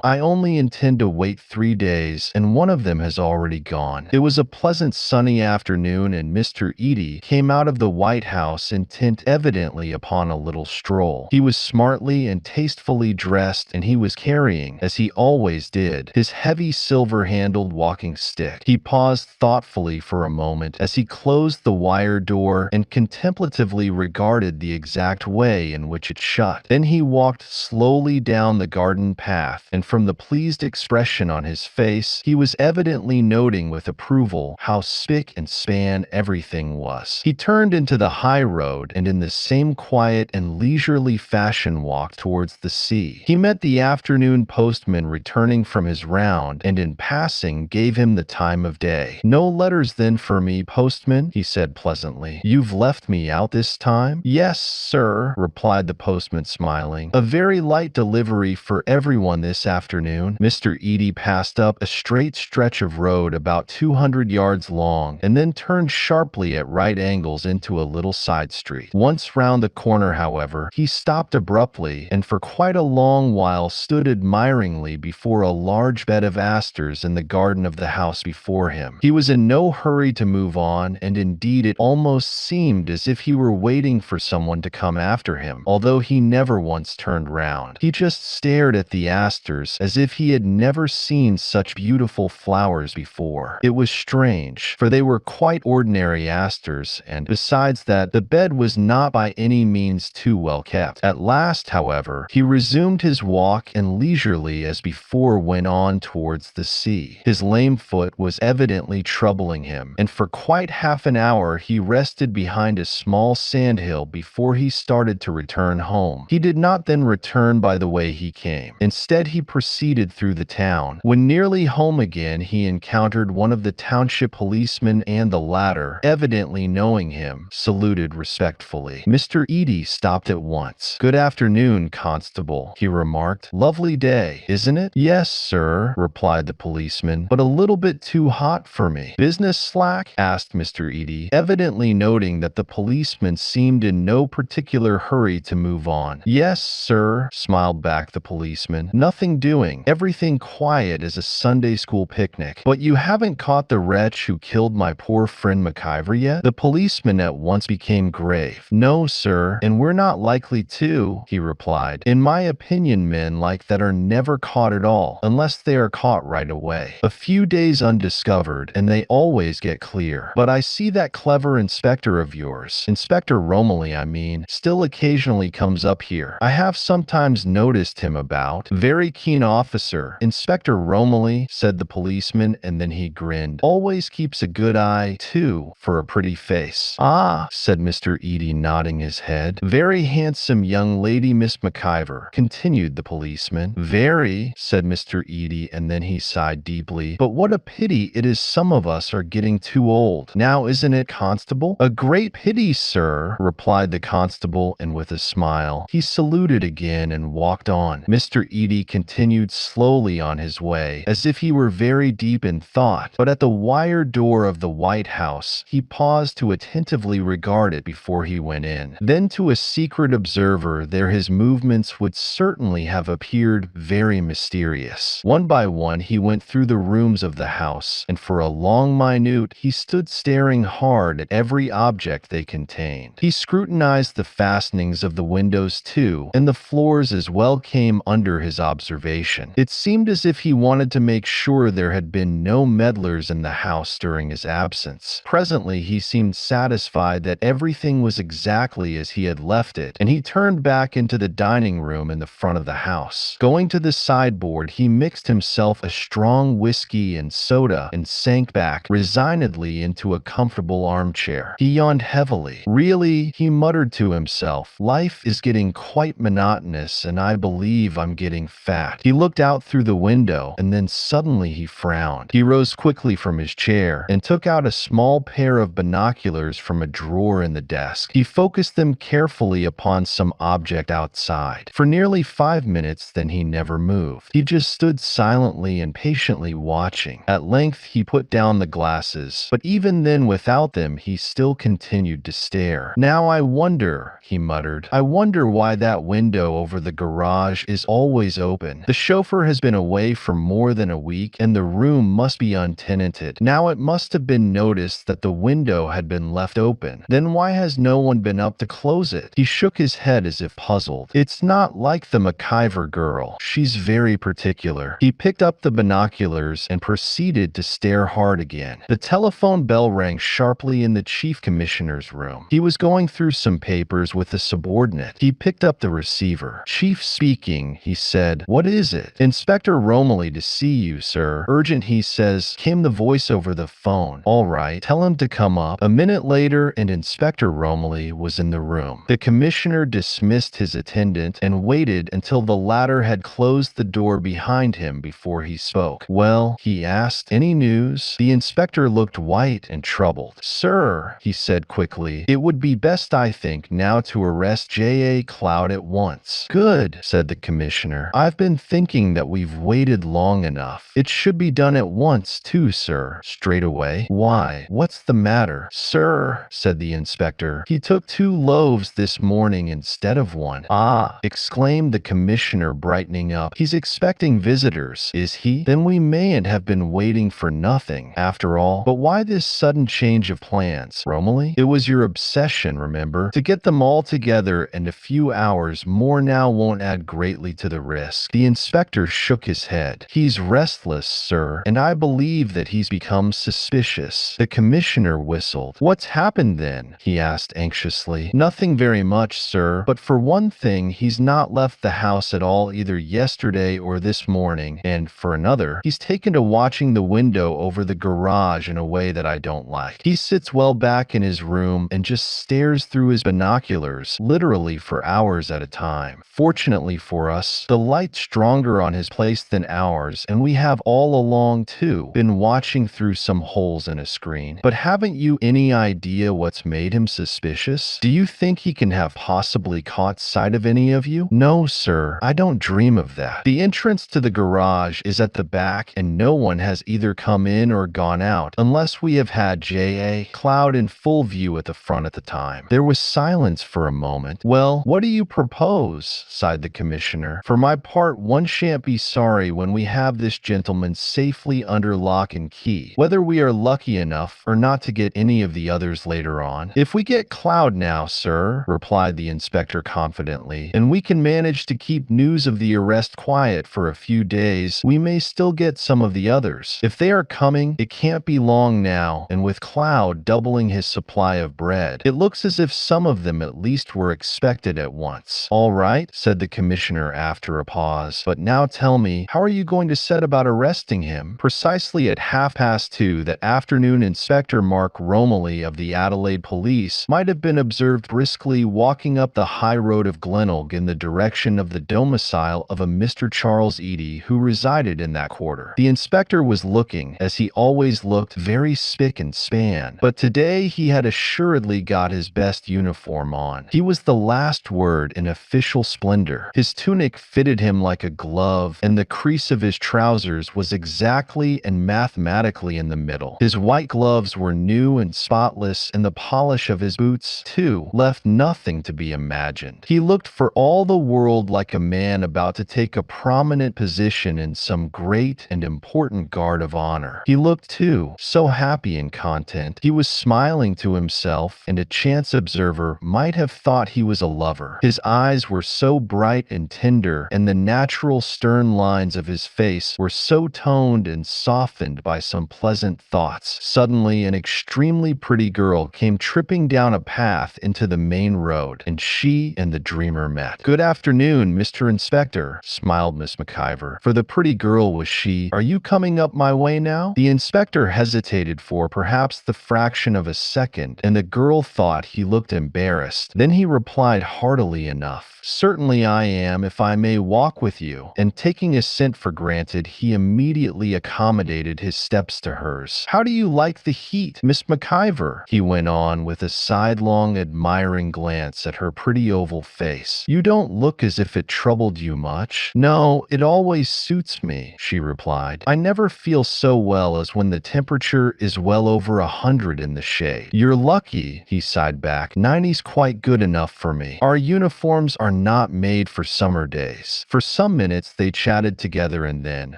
I only intend to wait 3 days, and one of them has already gone." It was a pleasant sunny afternoon, and Mr. Edie came out of the White House intent evidently upon a little stroll. He was smartly and tastefully dressed, and he was carrying, as he always did, his heavy silver-handled walking stick. He paused thoughtfully for a moment as he closed the wire door and contemplatively regarded the exact way in which it shut. Then he walked slowly down the garden path, and from the pleased expression on his face, he was evidently noting with approval how spick and span everything was. He turned into the high road and in the same quiet and leisurely fashion walked towards the sea. He met the afternoon postman returning from his round, and in passing gave him the time of day. "No letters then for me, postman?" he said pleasantly. "You've left me out this time?" "Yes, sir," replied the postman, smiling. "A very light delivery for everyone this afternoon." Mr. Edie passed up a straight stretch of road about 200 yards long, and then turned sharply at right angles into a little side street. Once round the corner, however, he stopped abruptly, and for quite a long while stood admiringly before a large bed of asters in the garden of the house before him. He was in no hurry to move on, and indeed it almost seemed as if he were waiting for someone to come after him, although he never once turned round. He just stared at the asters as if he had never seen such beautiful flowers before. It was strange, for they were quite ordinary asters, and besides that, the bed was not by any means too well kept. At last, however, he resumed his walk and leisurely as before went on towards the sea. His lame foot was evidently troubling him, and for quite half an hour he rested behind a small sandhill before he started to return home. He did not then return by the way he came. Instead, he proceeded through the town. When nearly home again, he encountered one of the township policemen, and the latter, evidently knowing him, saluted respectfully. Mr. Edie stopped at once. "Good afternoon, constable," he remarked. "Lovely day, isn't it?" "Yes, sir," replied the policeman, "but a little bit too hot for me." "Business slack?" asked Mr. Edie, evidently noting that the policeman seemed in no particular hurry to move on. "Yes, sir," smiled back the policeman. "Nothing doing. Everything quiet as a Sunday school picnic. But you haven't caught the wretch who killed my poor friend McIver yet?" The policeman at once became grave. "No, sir, and we're not likely to," he replied. "In my opinion, men like that are never caught at all, unless they are caught right away. A few days undiscovered, and they always get clear. But I see that clever inspector of yours, Inspector Romilly, I mean, still occasionally comes up here. I have sometimes noticed him about. Very keen officer. Inspector Romilly," said the policeman, and then he grinned. "Always keeps a good eye, too, for a pretty face." "Ah," said Mr. Eady, nodding his head. "Very handsome young lady, Miss McIver," continued the policeman. "Very," said Mr. Eady, and then he sighed deeply. "But what a pity it is some of us are getting too old. Now isn't it, Constable?" "A great pity, sir," replied the constable, and with a smile, he saluted again and walked on. Mr. Eady continued slowly on his way, as if he were very deep in thought, but at the wire door of the White House, he paused to attentively regard it before he went in. Then to a secret observer there his movements would certainly have appeared very mysterious. One by one he went through the rooms of the house, and for a long minute he stood staring hard at every object they contained. He scrutinized the fastenings of the windows too, and the floors as well came under his observation. It seemed as if he wanted to make sure there had been no meddlers in the house during his absence. Presently he seemed satisfied that everything was exactly as he had left it, and he turned back into the dining room in the front of the house. Going to the sideboard, he mixed himself a strong whiskey and soda and sank back resignedly into a comfortable armchair. He yawned heavily. "Really," he muttered to himself, "life is getting quite monotonous, and I believe I'm getting fat." He looked out through the window, and then suddenly he frowned. He rose quickly from his chair and took out a small pair of binoculars from a drawer in the desk. He focused them carefully upon some object outside. For nearly 5 minutes, then he never moved. He just stood silently and patiently watching. At length he put down the glasses, but even then without them he still continued to stare. "Now I wonder," he muttered, "I wonder why that window over the garage is always open. The chauffeur has been away for more than a week, and the room must be untenanted. Now it must have been noticed that the window had been left open. Then why has no one been up to close it?" He shook his head as if puzzled. "It's not like the McIver girl. She's very particular." He picked up the binoculars and proceeded to stare hard again. The telephone bell rang sharply in the chief commissioner's room. He was going through some papers with a subordinate. He picked up the receiver. "Chief speaking," he said. "What is it?" "Inspector Romilly to see you, sir. Urgent, he says," came the voice over the phone. "All right, tell him to come up." A minute later, and Inspector Romilly was in the room. The commissioner dismissed his attendant and waited until the latter had closed the door behind him before he spoke. "Well," he asked, "any news?" The inspector looked white and troubled. "Sir," he said quickly, "it would be best, I think, now to arrest J.A. Cloud at once." "Good," said the commissioner. "I've been thinking that we've waited long enough. It should be done at once, too, sir. Straight away." "Why? What's the matter?" "Sir," said the inspector, "he took 2 loaves this morning instead of 1. "Ah!" exclaimed the commissioner, brightening up. "He's expecting visitors, is he? Then we mayn't have been waiting for nothing, after all. But why this sudden change of plans, Romilly? It was your obsession, remember, to get them all together, and a few hours more now won't add greatly to the risk." The inspector shook his head. "He's restless, sir, and I believe that he's become suspicious." The commissioner whistled. "What's happened then?" he asked anxiously. "Nothing very much, sir, but for one thing, he's not left the house at all either yesterday or this morning, and for another, he's taken to watching the window over the garage in a way that I don't like. He sits well back in his room and just stares through his binoculars, literally for hours at a time. Fortunately for us, the light's stronger on his place than ours, and we have all along, too, been watching through some holes in a screen. But haven't you any idea what's made him suspicious? Do you think he can have possibly caught sight of any of you?" "No, sir, I don't dream of that. The entrance to the garage is at the back, and no one has either come in or gone out, unless we have had J.A. Cloud in full view at the front at the time." There was silence for a moment. "Well, what do you propose?" sighed the commissioner. "For my part, one shan't be sorry when we have this gentleman safely under lock and key, whether we are lucky enough or not to get any of the others later on." "If we get Cloud now, sir," replied the inspector confidently, "and we can manage to keep news of the arrest quiet for a few days, we may still get some of the others. If they are coming, it can't be long now, and with Cloud doubling his supply of bread, it looks as if some of them at least were expected at once." "All right," said the commissioner after a pause, "but now tell me, how are you going to set about arresting him?" Precisely at 2:30 that afternoon, Inspector Mark Romilly of the Adelaide Police, might have been observed briskly walking up the high road of Glenelg in the direction of the domicile of a Mr. Charles Eady who resided in that quarter. The inspector was looking, as he always looked, very spick and span, but today he had assuredly got his best uniform on. He was the last word in official splendor. His tunic fitted him like a glove, and the crease of his trousers was exactly and mathematically in the middle. His white gloves were new and spotless, and the polish of his boots, too, left nothing to be imagined. He looked for all the world like a man about to take a prominent position in some great and important guard of honor. He looked, too, so happy and content. He was smiling to himself, and a chance observer might have thought he was a lover. His eyes were so bright and tender, and the natural stern lines of his face were so toned and softened by some pleasant thoughts. Suddenly, an extremely pretty girl came tripping down a path into the main road, and she and the dreamer met. "Good afternoon, Mr. Inspector," smiled Miss McIver, for the pretty girl was she. "Are you coming up my way now?" The inspector hesitated for perhaps the fraction of a second, and the girl thought he looked embarrassed. Then he replied heartily enough, "Certainly I am, if I may walk with you," and taking assent for granted, he immediately accommodated his steps to hers. "How do you like the heat, Miss McIver?" he went on with a sidelong, admiring glance at her pretty oval face. "You don't look as if it troubled you much." "No, it always suits me," she replied. "I never feel so well as when the temperature is well over 100 in the shade." "You're lucky," he sighed back. "90's quite good enough for me. Our uniforms are not made for summer days." For some minutes they chatted together, and then,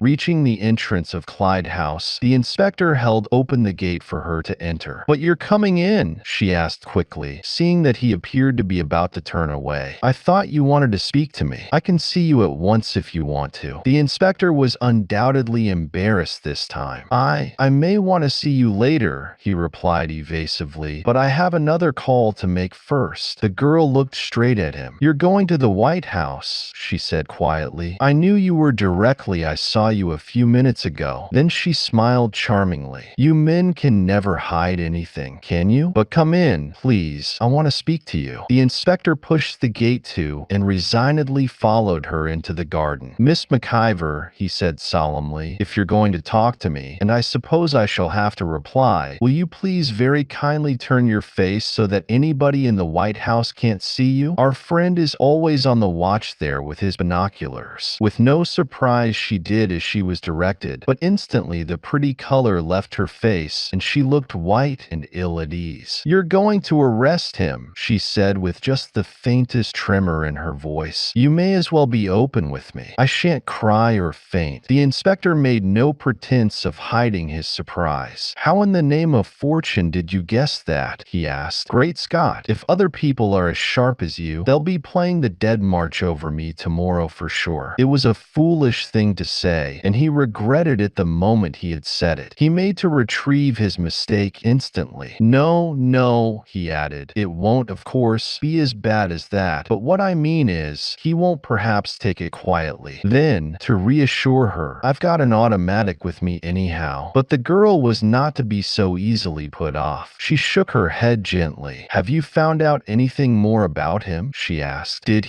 reaching the entrance of Clyde House, the inspector held open the gate for her to enter. "But you're coming in?" she asked quickly, seeing that he appeared to be about to turn away. "I thought you wanted to speak to me. I can see you at once if you want to." The inspector was undoubtedly embarrassed this time. I may want to see you later," he replied evasively, "but I have another call to make first." The girl looked straight at him. "You're going to the White House," she said quietly. "I knew you were directly I saw you a few minutes ago." Then she smiled charmingly. "You men can never hide anything, can you? But come in, please. I want to speak to you." The inspector pushed the gate to and resignedly followed her into the garden. "Miss McIver," he said solemnly, "if you're going to talk to me, and I suppose I shall have to reply, will you please very kindly turn your face so that anybody in the White House can't see you? Our friend is always on the watch there with his binoculars." With no surprise she did as she was directed, but instantly the pretty color left her face, and she looked white and ill at ease. "You're going to arrest him," she said with just the faintest tremor in her voice. "You may as well be open with me. I shan't cry or faint." The inspector made no pretense of hiding his surprise. "How in the name of fortune did you guess that?" he asked. "Great Scott, if other people are as sharp as you, they'll be playing the Dead March over me tomorrow for sure." It was a foolish thing to say, and he regretted it the moment he had said it. He made to retrieve his mistake instantly. No, he added. "It won't, of course, be as bad as that, but what I mean is, he won't perhaps take it quietly." Then, to reassure her, "I've got an automatic with me anyhow." But the girl was not to be so easily put off. She shook her head gently. "Have you found out anything more about him?" she asked. Do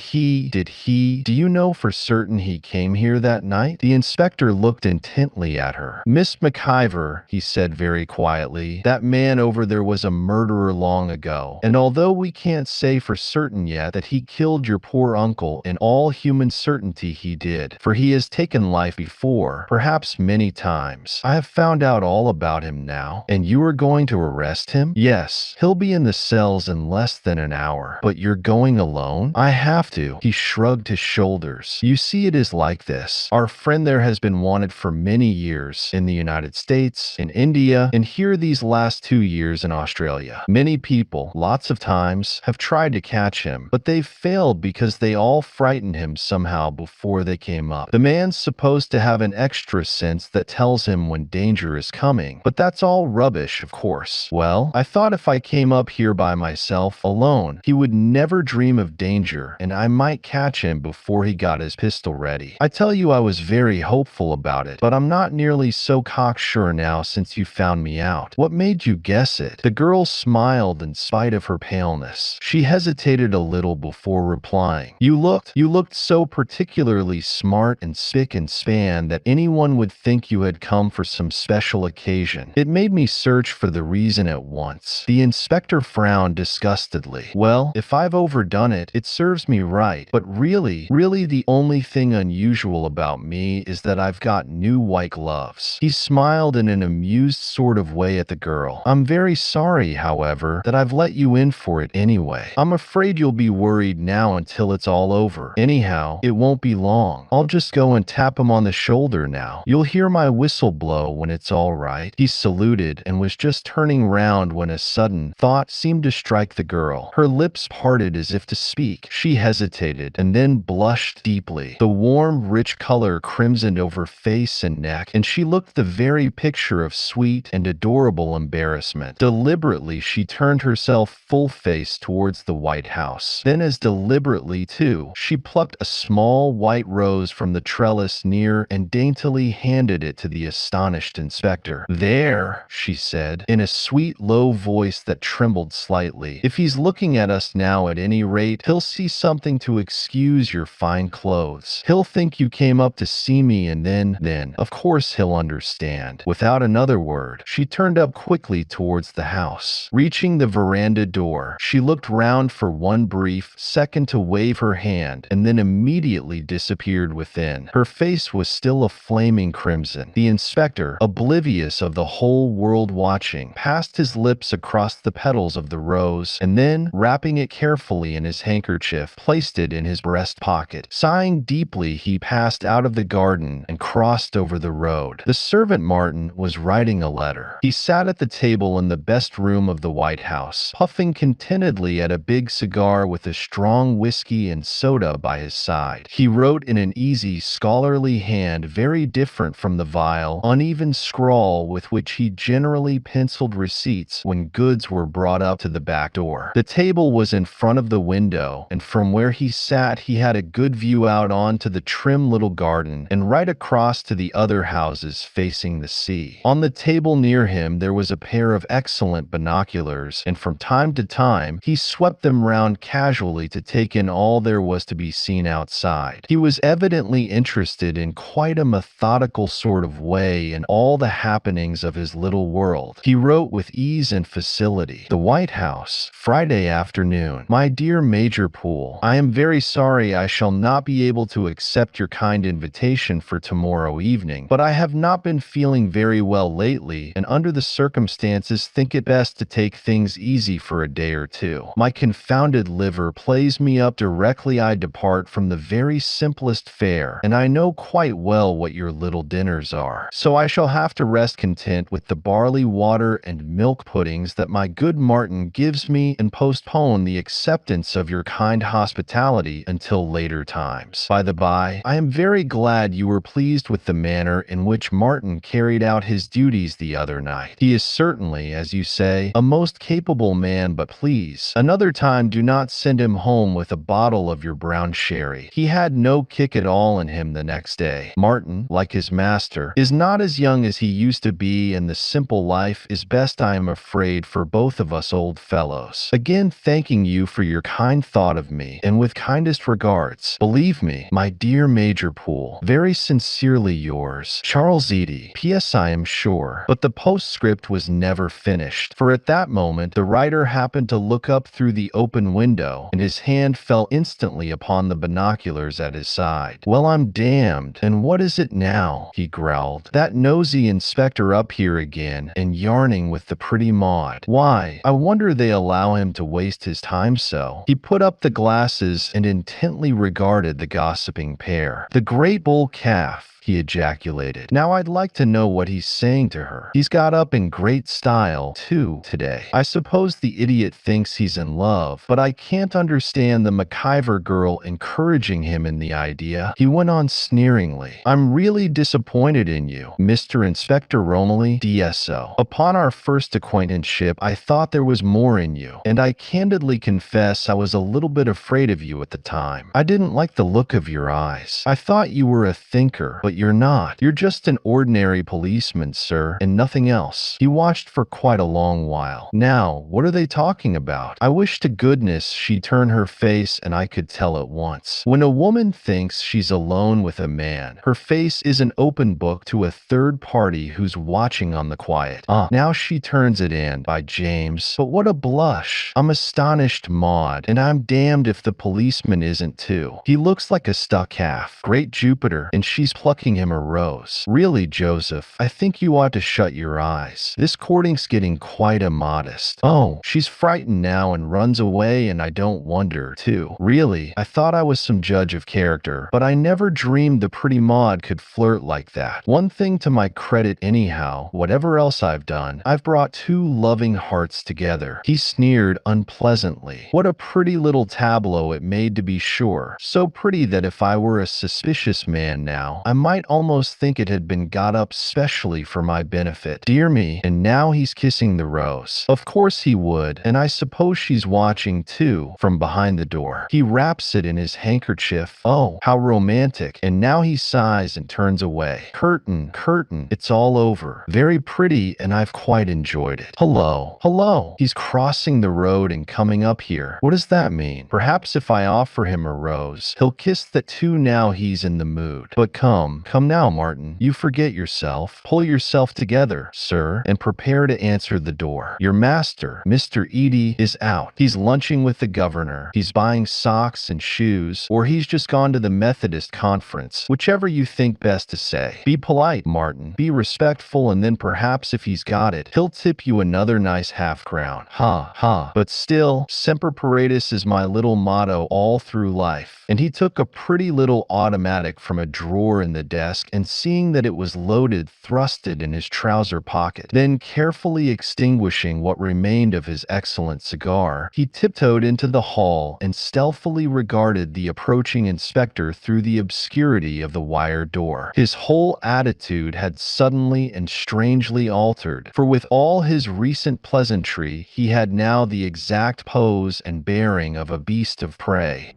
you know for certain he came here that night?" The inspector looked intently at her. "Miss McIver," he said very quietly, "that man over there was a murderer long ago, and although we can't say for certain yet that he killed your poor uncle, in all human certainty he did, for he has taken life before, perhaps many times. I have found out all about him now." "And you are going to arrest him?" "Yes. He'll be in the cells in less than an hour." "But you're going alone?" "I have to." He shrugged his shoulders. "You see, it is like this. Our friend there has been wanted for many years, in the United States, in India, and here these last 2 years in Australia. Many people, lots of times, have tried to catch him, but they've failed because they all frightened him somehow before they came up. The man's supposed to have an extra sense that tells him when danger is coming, but that's all rubbish, of course. Well, I thought if I came up here by myself, alone, he would never dream of danger, and I might catch him before he got his pistol ready. I tell you I was very hopeful about it, but I'm not nearly so cocksure now since you found me out." "What made you guess it?" The girl smiled and spite of her paleness. She hesitated a little before replying. You looked so particularly smart and spick and span that anyone would think you had come for some special occasion. It made me search for the reason at once." The inspector frowned disgustedly. "Well, if I've overdone it, it serves me right. But really the only thing unusual about me is that I've got new white gloves." He smiled in an amused sort of way at the girl. "I'm very sorry, however, that I've let you in for it anyway. I'm afraid you'll be worried now until it's all over. Anyhow, it won't be long. I'll just go and tap him on the shoulder now. You'll hear my whistle blow when it's all right." He saluted and was just turning round when a sudden thought seemed to strike the girl. Her lips parted as if to speak. She hesitated and then blushed deeply. The warm, rich color crimsoned over face and neck, and she looked the very picture of sweet and adorable embarrassment. Deliberately, she turned herself full face towards the White House. Then, as deliberately too, she plucked a small white rose from the trellis near and daintily handed it to the astonished inspector. "There," she said, in a sweet, low voice that trembled slightly. "If he's looking at us now, at any rate, he'll see something to excuse your fine clothes. He'll think you came up to see me, and then, of course, he'll understand." Without another word, she turned up quickly towards the house. Reaching the veranda door, she looked round for one brief second to wave her hand, and then immediately disappeared within. Her face was still a flaming crimson. The inspector, oblivious of the whole world watching, passed his lips across the petals of the rose, and then, wrapping it carefully in his handkerchief, placed it in his breast pocket. Sighing deeply, he passed out of the garden and crossed over the road. The servant Martin was writing a letter. He sat at the table in the best room of the White House, puffing contentedly at a big cigar with a strong whiskey and soda by his side. He wrote in an easy, scholarly hand very different from the vile, uneven scrawl with which he generally penciled receipts when goods were brought up to the back door. The table was in front of the window, and from where he sat he had a good view out onto the trim little garden and right across to the other houses facing the sea. On the table near him there was a pair of excellent binoculars, and from time to time he swept them round casually to take in all there was to be seen outside. He was evidently interested in quite a methodical sort of way in all the happenings of his little world. He wrote with ease and facility. "The White House, Friday afternoon. My dear Major Poole, I am very sorry I shall not be able to accept your kind invitation for tomorrow evening, but I have not been feeling very well lately, and under the circumstances think it best to take things easy for a day or two. My confounded liver plays me up directly I depart from the very simplest fare, and I know quite well what your little dinners are, so I shall have to rest content with the barley water and milk puddings that my good Martin gives me and postpone the acceptance of your kind hospitality until later times. By the by, I am very glad you were pleased with the manner in which Martin carried out his duties the other night. He is certainly, as you say, a most capable man, but please, another time do not send him home with a bottle of your brown sherry. He had no kick at all in him the next day. Martin, like his master, is not as young as he used to be, and the simple life is best, I am afraid, for both of us old fellows. Again thanking you for your kind thought of me, and with kindest regards, believe me, my dear Major Poole, very sincerely yours, Charles Eady. P.S. I am sure." But the postscript was never finished, for at that moment the writer happened to look up through the open window, and his hand fell instantly upon the binoculars at his side. "Well, I'm damned, and what is it now?" he growled. "That nosy inspector up here again, and yarning with the pretty Maud. Why, I wonder they allow him to waste his time so." He put up the glasses and intently regarded the gossiping pair. "The great bull calf," he ejaculated. "Now I'd like to know what he's saying to her. He's got up in great style, too, today. I suppose the idiot thinks he's in love, but I can't understand the McIver girl encouraging him in the idea." He went on sneeringly. "I'm really disappointed in you, Mr. Inspector Romilly, DSO. Upon our first acquaintanceship, I thought there was more in you, and I candidly confess I was a little bit afraid of you at the time. I didn't like the look of your eyes. I thought you were a thinker, but you're not. You're just an ordinary policeman, sir, and nothing else." He watched for quite a long while. "Now, what are they talking about? I wish to goodness she'd turn her face and I could tell at once. When a woman thinks she's alone with a man, her face is an open book to a third party who's watching on the quiet. Now she turns it in, by James. But what a blush. I'm astonished, Maud, and I'm damned if the policeman isn't too. He looks like a stuck half. Great Jupiter, and she's plucking him a rose. Really, Joseph, I think you ought to shut your eyes. This courting's getting quite immodest. Oh, she's frightened now and runs away, and I don't wonder, too. Really, I thought I was some judge of character, but I never dreamed the pretty Maud could flirt like that. One thing to my credit anyhow, whatever else I've done, I've brought two loving hearts together. He sneered unpleasantly. What a pretty little tableau it made, to be sure. So pretty that if I were a suspicious man now, I might almost think it had been got up specially for my benefit. Dear me, and now he's kissing the rose. Of course he would, and I suppose she's watching too, from behind the door. He wraps it in his handkerchief. Oh, how romantic. And now he sighs and turns away. Curtain, curtain, it's all over. Very pretty, and I've quite enjoyed it. Hello, hello. He's crossing the road and coming up here. What does that mean? Perhaps if I offer him a rose, he'll kiss that too. Now he's in the mood. But come now, Martin. You forget yourself. Pull yourself together, sir, and prepare to answer the door. Your master, Mr. Edie, is out. He's lunching with the governor. He's buying socks and shoes, or he's just gone to the Methodist conference. Whichever you think best to say. Be polite, Martin. Be respectful, and then perhaps if he's got it, he'll tip you another nice half-crown. Ha, ha. But still, Semper Paratus is my little motto all through life. And he took a pretty little automatic from a drawer in the desk, and seeing that it was loaded, thrust it in his trouser pocket. Then, carefully extinguishing what remained of his excellent cigar, he tiptoed into the hall and stealthily regarded the approaching inspector through the obscurity of the wire door. His whole attitude had suddenly and strangely altered, for with all his recent pleasantry, he had now the exact pose and bearing of a beast of prey.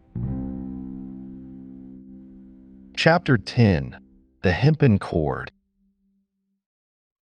Chapter 10. The Hempen Cord.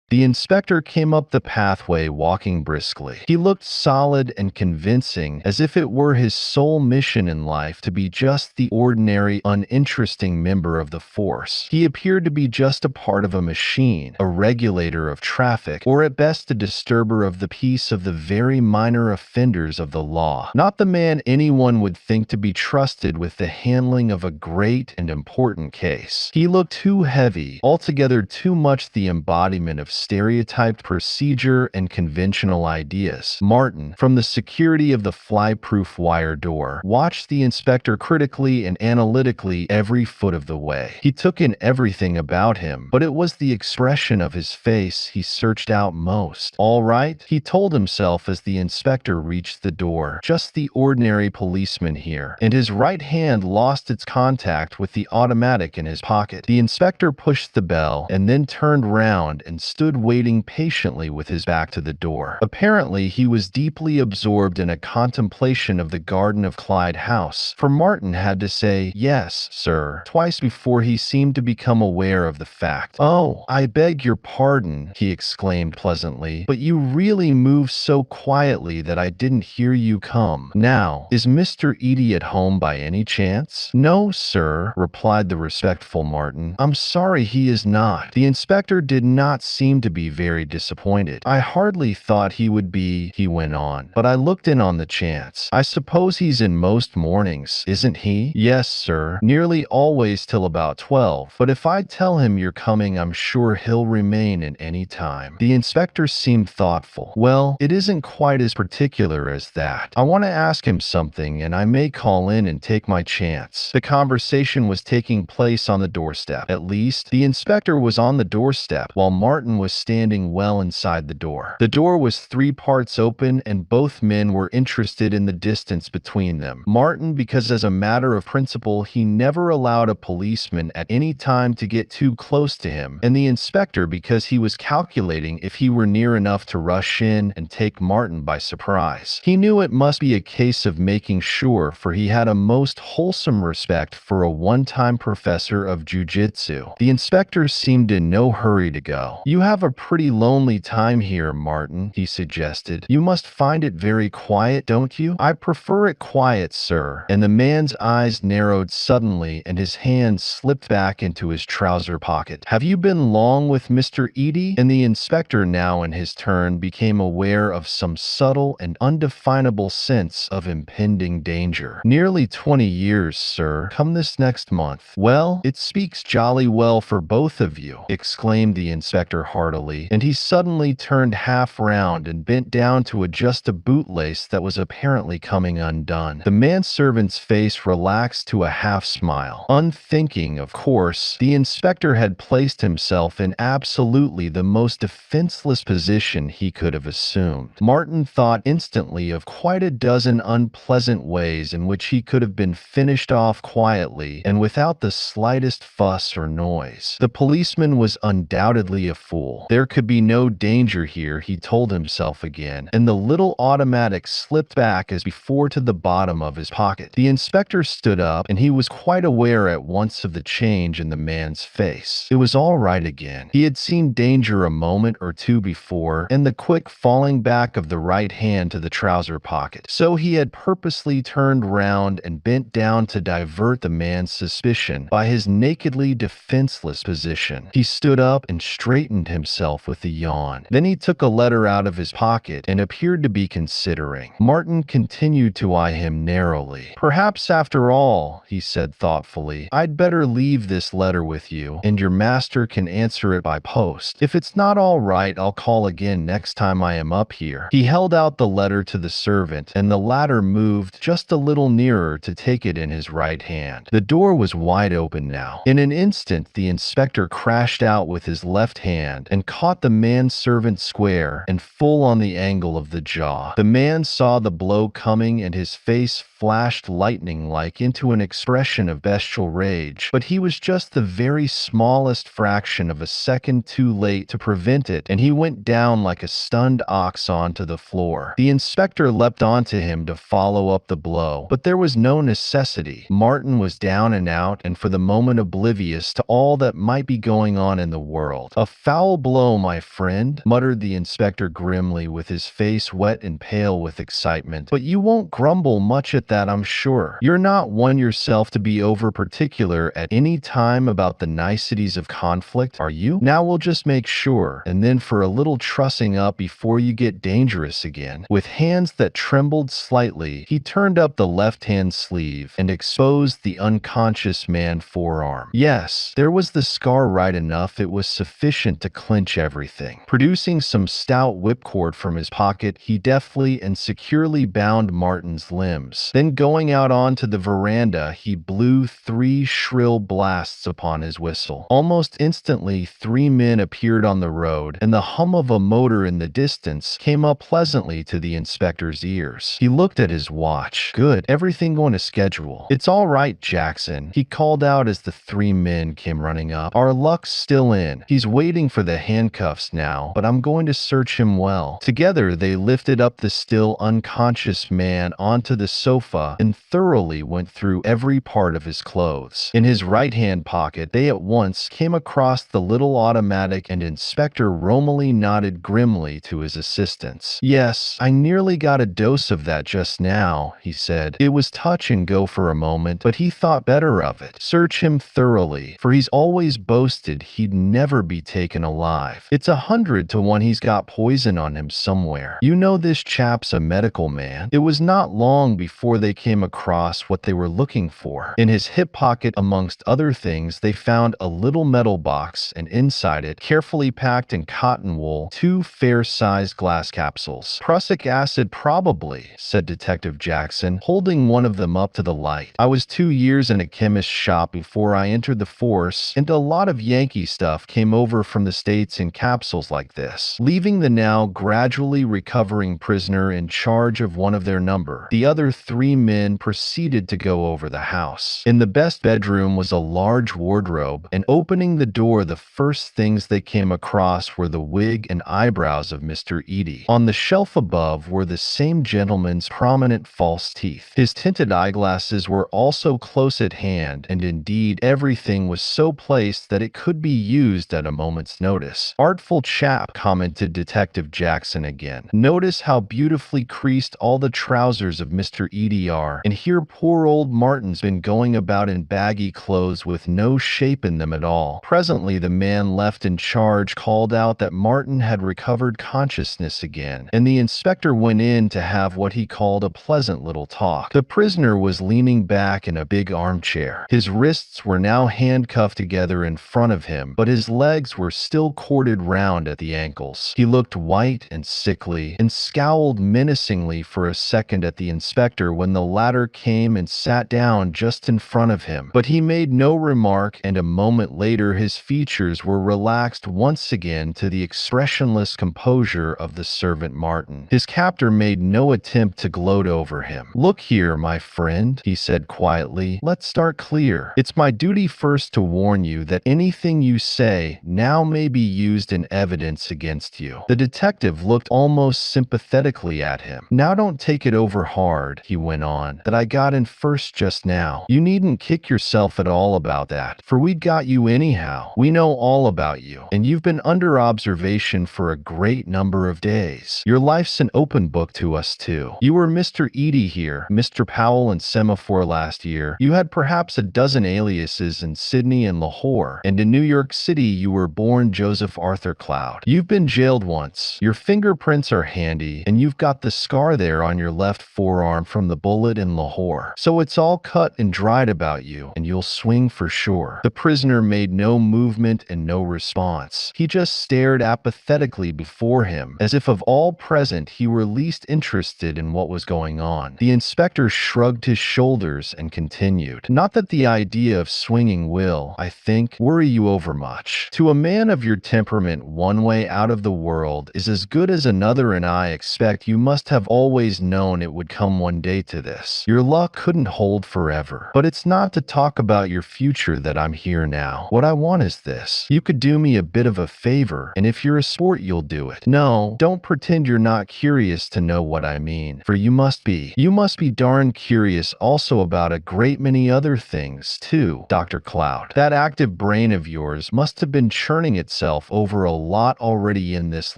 The inspector came up the pathway walking briskly. He looked solid and convincing, as if it were his sole mission in life to be just the ordinary, uninteresting member of the force. He appeared to be just a part of a machine, a regulator of traffic, or at best a disturber of the peace of the very minor offenders of the law. Not the man anyone would think to be trusted with the handling of a great and important case. He looked too heavy, altogether too much the embodiment of stereotyped procedure and conventional ideas. Martin, from the security of the fly-proof wire door, watched the inspector critically and analytically every foot of the way. He took in everything about him, but it was the expression of his face he searched out most. All right, he told himself as the inspector reached the door. Just the ordinary policeman here, and his right hand lost its contact with the automatic in his pocket. The inspector pushed the bell and then turned round and stood waiting patiently with his back to the door. Apparently, he was deeply absorbed in a contemplation of the Garden of Clyde house, for Martin had to say, "Yes, sir," twice before he seemed to become aware of the fact. "Oh, I beg your pardon," he exclaimed pleasantly, "but you really move so quietly that I didn't hear you come. Now, is Mr. Edie at home by any chance?" "No, sir," replied the respectful Martin. "I'm sorry he is not." The inspector did not seem to be very disappointed. "I hardly thought he would be," he went on, "but I looked in on the chance. I suppose he's in most mornings, isn't he?" "Yes, sir, nearly always till about 12, but if I tell him you're coming, I'm sure he'll remain in any time." The inspector seemed thoughtful. "Well, it isn't quite as particular as that. I want to ask him something, and I may call in and take my chance." The conversation was taking place on the doorstep. At least, the inspector was on the doorstep, while Martin was standing well inside the door. The door was 3 parts open, and both men were interested in the distance between them. Martin, because as a matter of principle he never allowed a policeman at any time to get too close to him, and the inspector because he was calculating if he were near enough to rush in and take Martin by surprise. He knew it must be a case of making sure, for he had a most wholesome respect for a one-time professor of jiu-jitsu. The inspector seemed in no hurry to go. "You have have a pretty lonely time here, Martin," he suggested. "You must find it very quiet, don't you?" "I prefer it quiet, sir." And the man's eyes narrowed suddenly and his hand slipped back into his trouser pocket. "Have you been long with Mr. Eady?" And the inspector now in his turn became aware of some subtle and undefinable sense of impending danger. "Nearly 20 years, sir. Come this next month." "Well, it speaks jolly well for both of you," exclaimed the inspector heartily, and he suddenly turned half round and bent down to adjust a bootlace that was apparently coming undone. The manservant's face relaxed to a half smile. Unthinking, of course, the inspector had placed himself in absolutely the most defenseless position he could have assumed. Martin thought instantly of quite a dozen unpleasant ways in which he could have been finished off quietly and without the slightest fuss or noise. The policeman was undoubtedly a fool. There could be no danger here, he told himself again, and the little automatic slipped back as before to the bottom of his pocket. The inspector stood up, and he was quite aware at once of the change in the man's face. It was all right again. He had seen danger a moment or two before, and the quick falling back of the right hand to the trouser pocket. So he had purposely turned round and bent down to divert the man's suspicion by his nakedly defenseless position. He stood up and straightened himself with a yawn. Then he took a letter out of his pocket and appeared to be considering. Martin continued to eye him narrowly. "Perhaps after all," he said thoughtfully, "I'd better leave this letter with you, and your master can answer it by post. If it's not all right, I'll call again next time I am up here." He held out the letter to the servant, and the latter moved just a little nearer to take it in his right hand. The door was wide open now. In an instant, the inspector crashed out with his left hand and caught the manservant square and full on the angle of the jaw. The man saw the blow coming, and his face flashed lightning-like into an expression of bestial rage, but he was just the very smallest fraction of a second too late to prevent it, and he went down like a stunned ox onto the floor. The inspector leapt onto him to follow up the blow, but there was no necessity. Martin was down and out, and for the moment oblivious to all that might be going on in the world. "A foul blow, my friend," muttered the inspector grimly, with his face wet and pale with excitement. "But you won't grumble much at that, I'm sure. You're not one yourself to be over particular at any time about the niceties of conflict, are you? Now we'll just make sure, and then for a little trussing up before you get dangerous again." With hands that trembled slightly, he turned up the left-hand sleeve and exposed the unconscious man's forearm. Yes, there was the scar right enough. It was sufficient to clinch everything. Producing some stout whipcord from his pocket, he deftly and securely bound Martin's limbs. Then going out onto the veranda, he blew 3 shrill blasts upon his whistle. Almost instantly, 3 men appeared on the road, and the hum of a motor in the distance came up pleasantly to the inspector's ears. He looked at his watch. "Good. Everything going to schedule." "It's all right, Jackson," he called out as the 3 men came running up. "Our luck's still in. He's waiting for the handcuffs now, but I'm going to search him well." Together, they lifted up the still unconscious man onto the sofa and thoroughly went through every part of his clothes. In his right-hand pocket, they at once came across the little automatic, and Inspector Romilly nodded grimly to his assistants. "Yes, I nearly got a dose of that just now," he said. "It was touch and go for a moment, but he thought better of it. Search him thoroughly, for he's always boasted he'd never be taken alive. It's 100 to 1 he's got poison on him somewhere. You know this chap's a medical man." It was not long before they came across what they were looking for. In his hip pocket, amongst other things, they found a little metal box, and inside it, carefully packed in cotton wool, 2 fair-sized glass capsules. "Prussic acid, probably," said Detective Jackson, holding one of them up to the light. "I was 2 years in a chemist's shop before I entered the force, and a lot of Yankee stuff came over from the States in capsules like this." Leaving the now gradually recovering prisoner in charge of one of their number, the other 3 three men proceeded to go over the house. In the best bedroom was a large wardrobe, and opening the door, the first things they came across were the wig and eyebrows of Mr. Edie. On the shelf above were the same gentleman's prominent false teeth. His tinted eyeglasses were also close at hand, and indeed everything was so placed that it could be used at a moment's notice. "Artful chap," commented Detective Jackson again. "Notice how beautifully creased all the trousers of Mr. Edie are, and here poor old Martin's been going about in baggy clothes with no shape in them at all." Presently the man left in charge called out that Martin had recovered consciousness again, and the inspector went in to have what he called a pleasant little talk. The prisoner was leaning back in a big armchair. His wrists were now handcuffed together in front of him, but his legs were still corded round at the ankles. He looked white and sickly, and scowled menacingly for a second at the inspector when the latter came and sat down just in front of him. But he made no remark, and a moment later his features were relaxed once again to the expressionless composure of the servant Martin. His captor made no attempt to gloat over him. "Look here, my friend," he said quietly, "let's start clear. It's my duty first to warn you that anything you say now may be used in evidence against you." The detective looked almost sympathetically at him. "Now don't take it over hard," he went on, "that I got in first just now. You needn't kick yourself at all about that, for we got you anyhow. We know all about you, and you've been under observation for a great number of days. Your life's an open book to us too. You were Mr. Edie here, Mr. Powell and Semaphore last year. You had perhaps a dozen aliases in Sydney and Lahore, and in New York City you were born Joseph Arthur Cloud. You've been jailed once. Your fingerprints are handy, and you've got the scar there on your left forearm from the bullet in Lahore. So it's all cut and dried about you, and you'll swing for sure." The prisoner made no movement and no response. He just stared apathetically before him, as if of all present he were least interested in what was going on. The inspector shrugged his shoulders and continued, "Not that the idea of swinging will, I think, worry you overmuch. To a man of your temperament, one way out of the world is as good as another, and I expect you must have always known it would come one day to this. Your luck couldn't hold forever. But it's not to talk about your future that I'm here now. What I want is this. You could do me a bit of a favor, and if you're a sport, you'll do it. No, don't pretend you're not curious to know what I mean, for you must be. You must be darn curious also about a great many other things, too, Dr. Cloud. That active brain of yours must have been churning itself over a lot already in this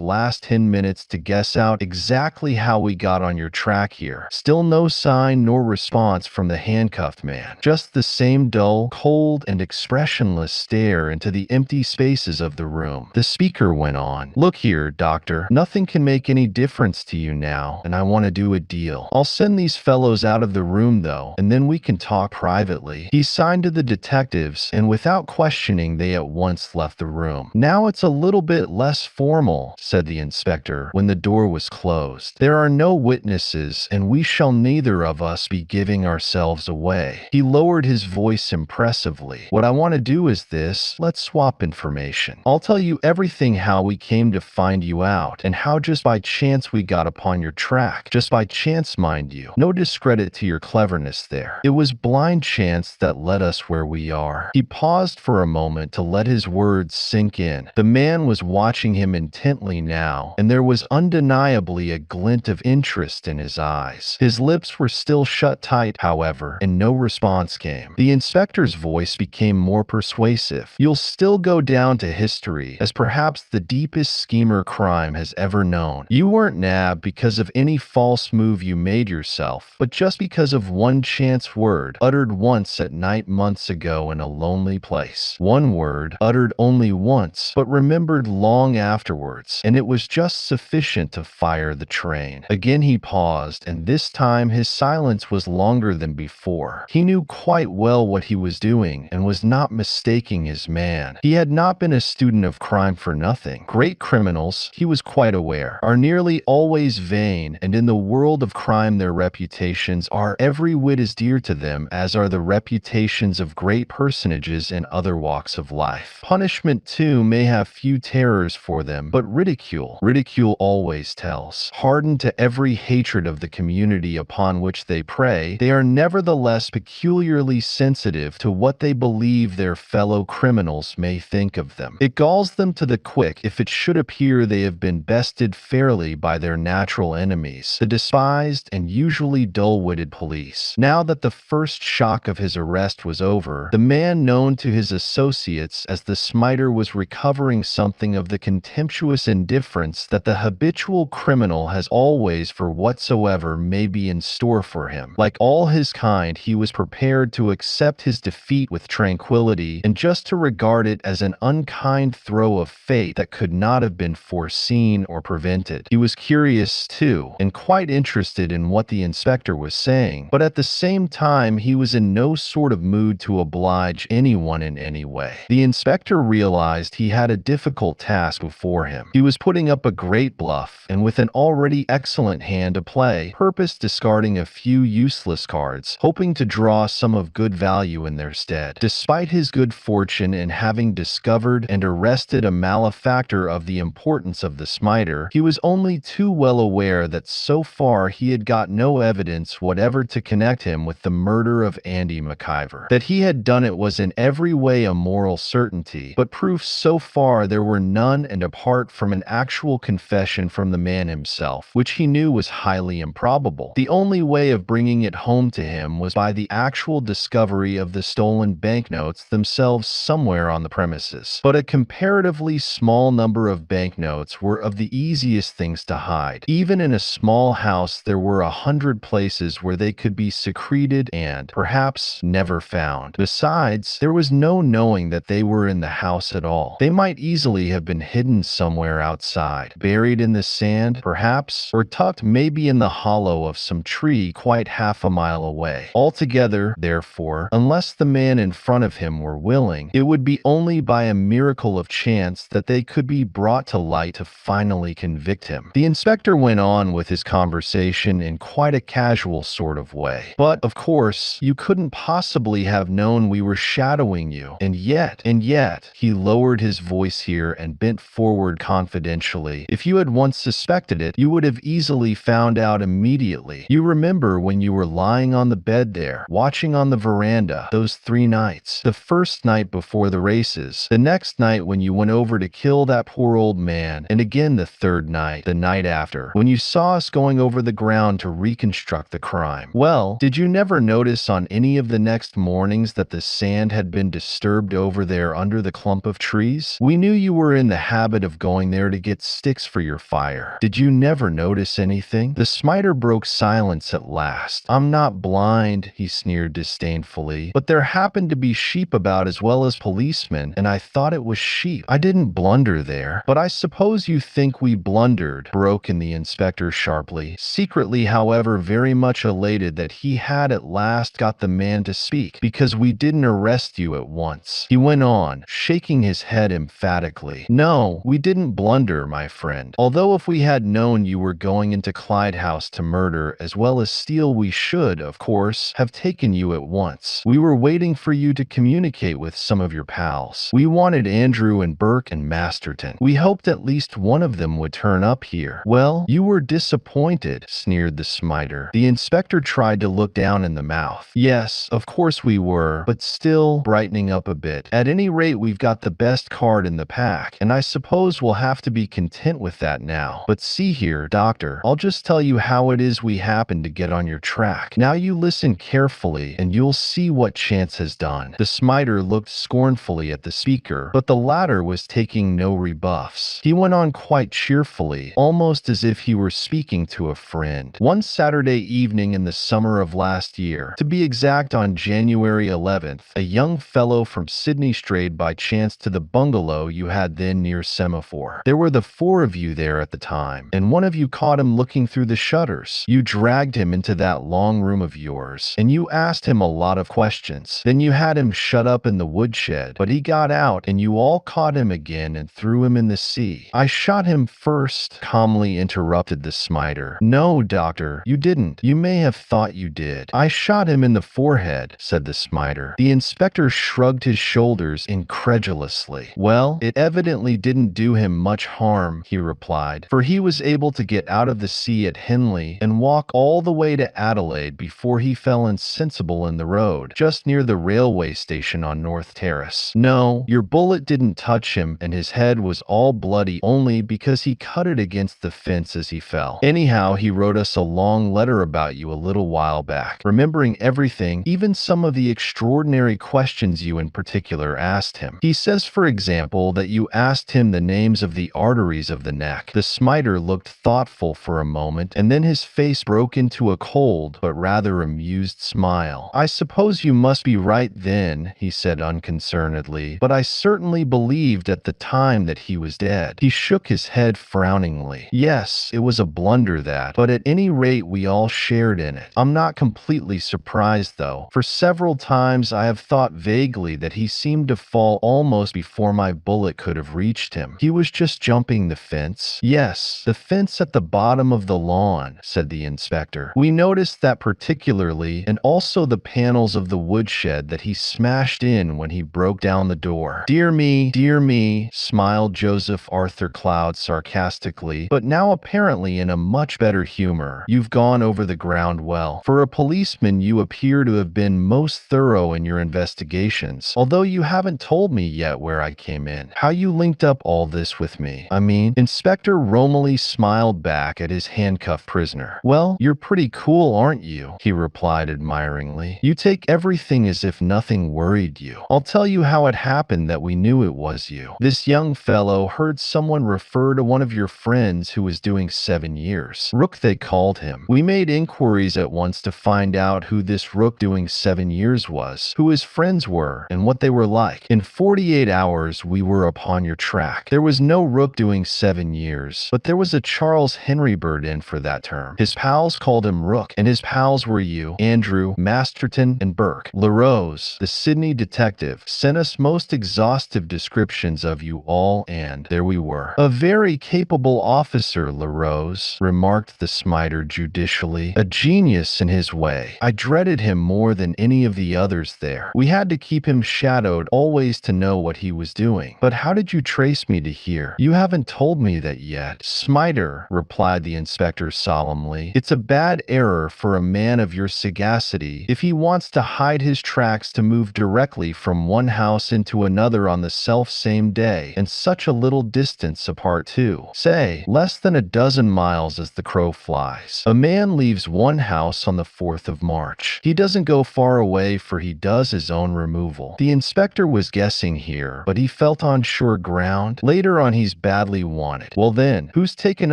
last 10 minutes to guess out exactly how we got on your track here." Still no sign nor response from the handcuffed man. Just the same dull, cold, and expressionless stare into the empty spaces of the room. The speaker went on, "Look here, doctor, nothing can make any difference to you now, and I want to do a deal. I'll send these fellows out of the room, though, and then we can talk privately." He signed to the detectives, and without questioning, they at once left the room. "Now it's a little bit less formal," said the inspector when the door was closed. "There are no witnesses, and we shall neither of us be giving ourselves away." He lowered his voice impressively. "What I want to do is this. Let's swap information. I'll tell you everything, how we came to find you out, and how just by chance we got upon your track. Just by chance, mind you. No discredit to your cleverness there. It was blind chance that led us where we are." He paused for a moment to let his words sink in. The man was watching him intently now, and there was undeniably a glint of interest in his eyes. His lips were still shut tight, however, and no response came. The inspector's voice became more persuasive. "You'll still go down to history as perhaps the deepest schemer crime has ever known. You weren't nabbed because of any false move you made yourself, but just because of one chance word uttered once at night months ago in a lonely place. One word uttered only once, but remembered long afterwards, and it was just sufficient to fire the train." Again he paused, and this time his silence was longer than before. He knew quite well what he was doing, and was not mistaking his man. He had not been a student of crime for nothing. Great criminals, he was quite aware, are nearly always vain, and in the world of crime their reputations are every whit as dear to them as are the reputations of great personages in other walks of life. Punishment, too, may have few terrors for them, but ridicule always tells. Hardened to every hatred of the community upon on which they prey, they are nevertheless peculiarly sensitive to what they believe their fellow criminals may think of them. It galls them to the quick if it should appear they have been bested fairly by their natural enemies, the despised and usually dull-witted police. Now that the first shock of his arrest was over, the man known to his associates as the Smiter was recovering something of the contemptuous indifference that the habitual criminal has always for whatsoever may be in store for him. Like all his kind, he was prepared to accept his defeat with tranquility and just to regard it as an unkind throw of fate that could not have been foreseen or prevented. He was curious, too, and quite interested in what the inspector was saying, but at the same time he was in no sort of mood to oblige anyone in any way. The inspector realized he had a difficult task before him. He was putting up a great bluff, and with an already excellent hand to play, purposed discarding a few useless cards, hoping to draw some of good value in their stead. Despite his good fortune in having discovered and arrested a malefactor of the importance of the Smiter, he was only too well aware that so far he had got no evidence whatever to connect him with the murder of Andy McIver. That he had done it was in every way a moral certainty, but proofs so far there were none, and apart from an actual confession from the man himself, which he knew was highly improbable, the only way of bringing it home to him was by the actual discovery of the stolen banknotes themselves somewhere on the premises. But a comparatively small number of banknotes were of the easiest things to hide. Even in a small house there were 100 places where they could be secreted and, perhaps, never found. Besides, there was no knowing that they were in the house at all. They might easily have been hidden somewhere outside, buried in the sand, perhaps, or tucked maybe in the hollow of some tree quite half a mile away. Altogether, therefore, unless the man in front of him were willing, it would be only by a miracle of chance that they could be brought to light to finally convict him. The inspector went on with his conversation in quite a casual sort of way. But, of course, you couldn't possibly have known we were shadowing you. And yet, he lowered his voice here and bent forward confidentially. If you had once suspected it, you would have easily found out immediately. You remember when you were lying on the bed there, watching on the veranda, those 3 nights. The first night before the races, the next night when you went over to kill that poor old man, and again the third night, the night after, when you saw us going over the ground to reconstruct the crime. Well, did you never notice on any of the next mornings that the sand had been disturbed over there under the clump of trees? We knew you were in the habit of going there to get sticks for your fire. Did you never notice anything? The Smiter broke silence at last. I'm not blind, he sneered disdainfully, but there happened to be sheep about as well as policemen, and I thought it was sheep. I didn't blunder there. But I suppose you think we blundered, broke in the inspector sharply, secretly, however, very much elated that he had at last got the man to speak, because we didn't arrest you at once. He went on, shaking his head emphatically. No, we didn't blunder, my friend. Although if we had known you were going into Clyde House to murder as well as steal, we should, of course, have taken you at once. We were waiting for you to communicate with some of your pals. We wanted Andrew and Burke and Masterton. We hoped at least one of them would turn up here. Well, you were disappointed, sneered the Smiter. The inspector tried to look down in the mouth. Yes, of course we were, but still, brightening up a bit. At any rate, we've got the best card in the pack, and I suppose we'll have to be content with that now. But see here, Doctor, I'll just tell you how it is we happened to get on your track. Now you listen carefully, and you'll see what chance has done. The Smiter looked scornfully at the speaker, but the latter was taking no rebuffs. He went on quite cheerfully, almost as if he were speaking to a friend. One Saturday evening in the summer of last year, to be exact on January 11th, a young fellow from Sydney strayed by chance to the bungalow you had then near Semaphore. There were the 4 of you there at the time, and one of you caught him looking through the shutters. You dragged him into that long room of yours, and you asked him a lot of questions. Then you had him shut up in the woodshed, but he got out, and you all caught him again and threw him in the sea. I shot him first, calmly interrupted the Smiter. No, Doctor, you didn't. You may have thought you did. I shot him in the forehead, said the Smiter. The inspector shrugged his shoulders incredulously. Well, it evidently didn't do him much harm, he replied, for he was able to get out of the sea at Henley and walk all all the way to Adelaide before he fell insensible in the road, just near the railway station on North Terrace. No, your bullet didn't touch him, and his head was all bloody only because he cut it against the fence as he fell. Anyhow, he wrote us a long letter about you a little while back, remembering everything, even some of the extraordinary questions you in particular asked him. He says, for example, that you asked him the names of the arteries of the neck. The Smiter looked thoughtful for a moment, and then his face broke into a cold but rather amused smile. I suppose you must be right then, he said unconcernedly, but I certainly believed at the time that he was dead. He shook his head frowningly. Yes, it was a blunder that, but at any rate we all shared in it. I'm not completely surprised though. For several times I have thought vaguely that he seemed to fall almost before my bullet could have reached him. He was just jumping the fence. Yes, the fence at the bottom of the lawn, said the inspector. We noticed that particularly, and also the panels of the woodshed that he smashed in when he broke down the door. Dear me, smiled Joseph Arthur Cloud sarcastically, but now apparently in a much better humor. You've gone over the ground well. For a policeman, you appear to have been most thorough in your investigations, although you haven't told me yet where I came in. How you linked up all this with me. I mean, Inspector Romilly smiled back at his handcuffed prisoner. Well, you're pretty cool, aren't you? He replied admiringly. You take everything as if nothing worried you. I'll tell you how it happened that we knew it was you. This young fellow heard someone refer to one of your friends who was doing 7 years. Rook, they called him. We made inquiries at once to find out who this Rook doing 7 years was, who his friends were, and what they were like. In 48 hours, we were upon your track. There was no Rook doing 7 years, but there was a Charles Henry Bird in for that term. His pals called him Rook, and his pals were you, Andrew, Masterton, and Burke. Larose, the Sydney detective, sent us most exhaustive descriptions of you all, and there we were. A very capable officer, Larose, remarked the Smiter judicially. A genius in his way. I dreaded him more than any of the others there. We had to keep him shadowed always to know what he was doing. But how did you trace me to here? You haven't told me that yet. Smiter, replied the inspector solemnly, it's a bad error for a man of your sagacity if he wants to hide his tracks to move directly from one house into another on the self-same day, and such a little distance apart too. Say, less than a dozen miles as the crow flies. A man leaves one house on the 4th of March. He doesn't go far away, for he does his own removal. The inspector was guessing here, but he felt on sure ground. Later on, he's badly wanted. Well then, who's taken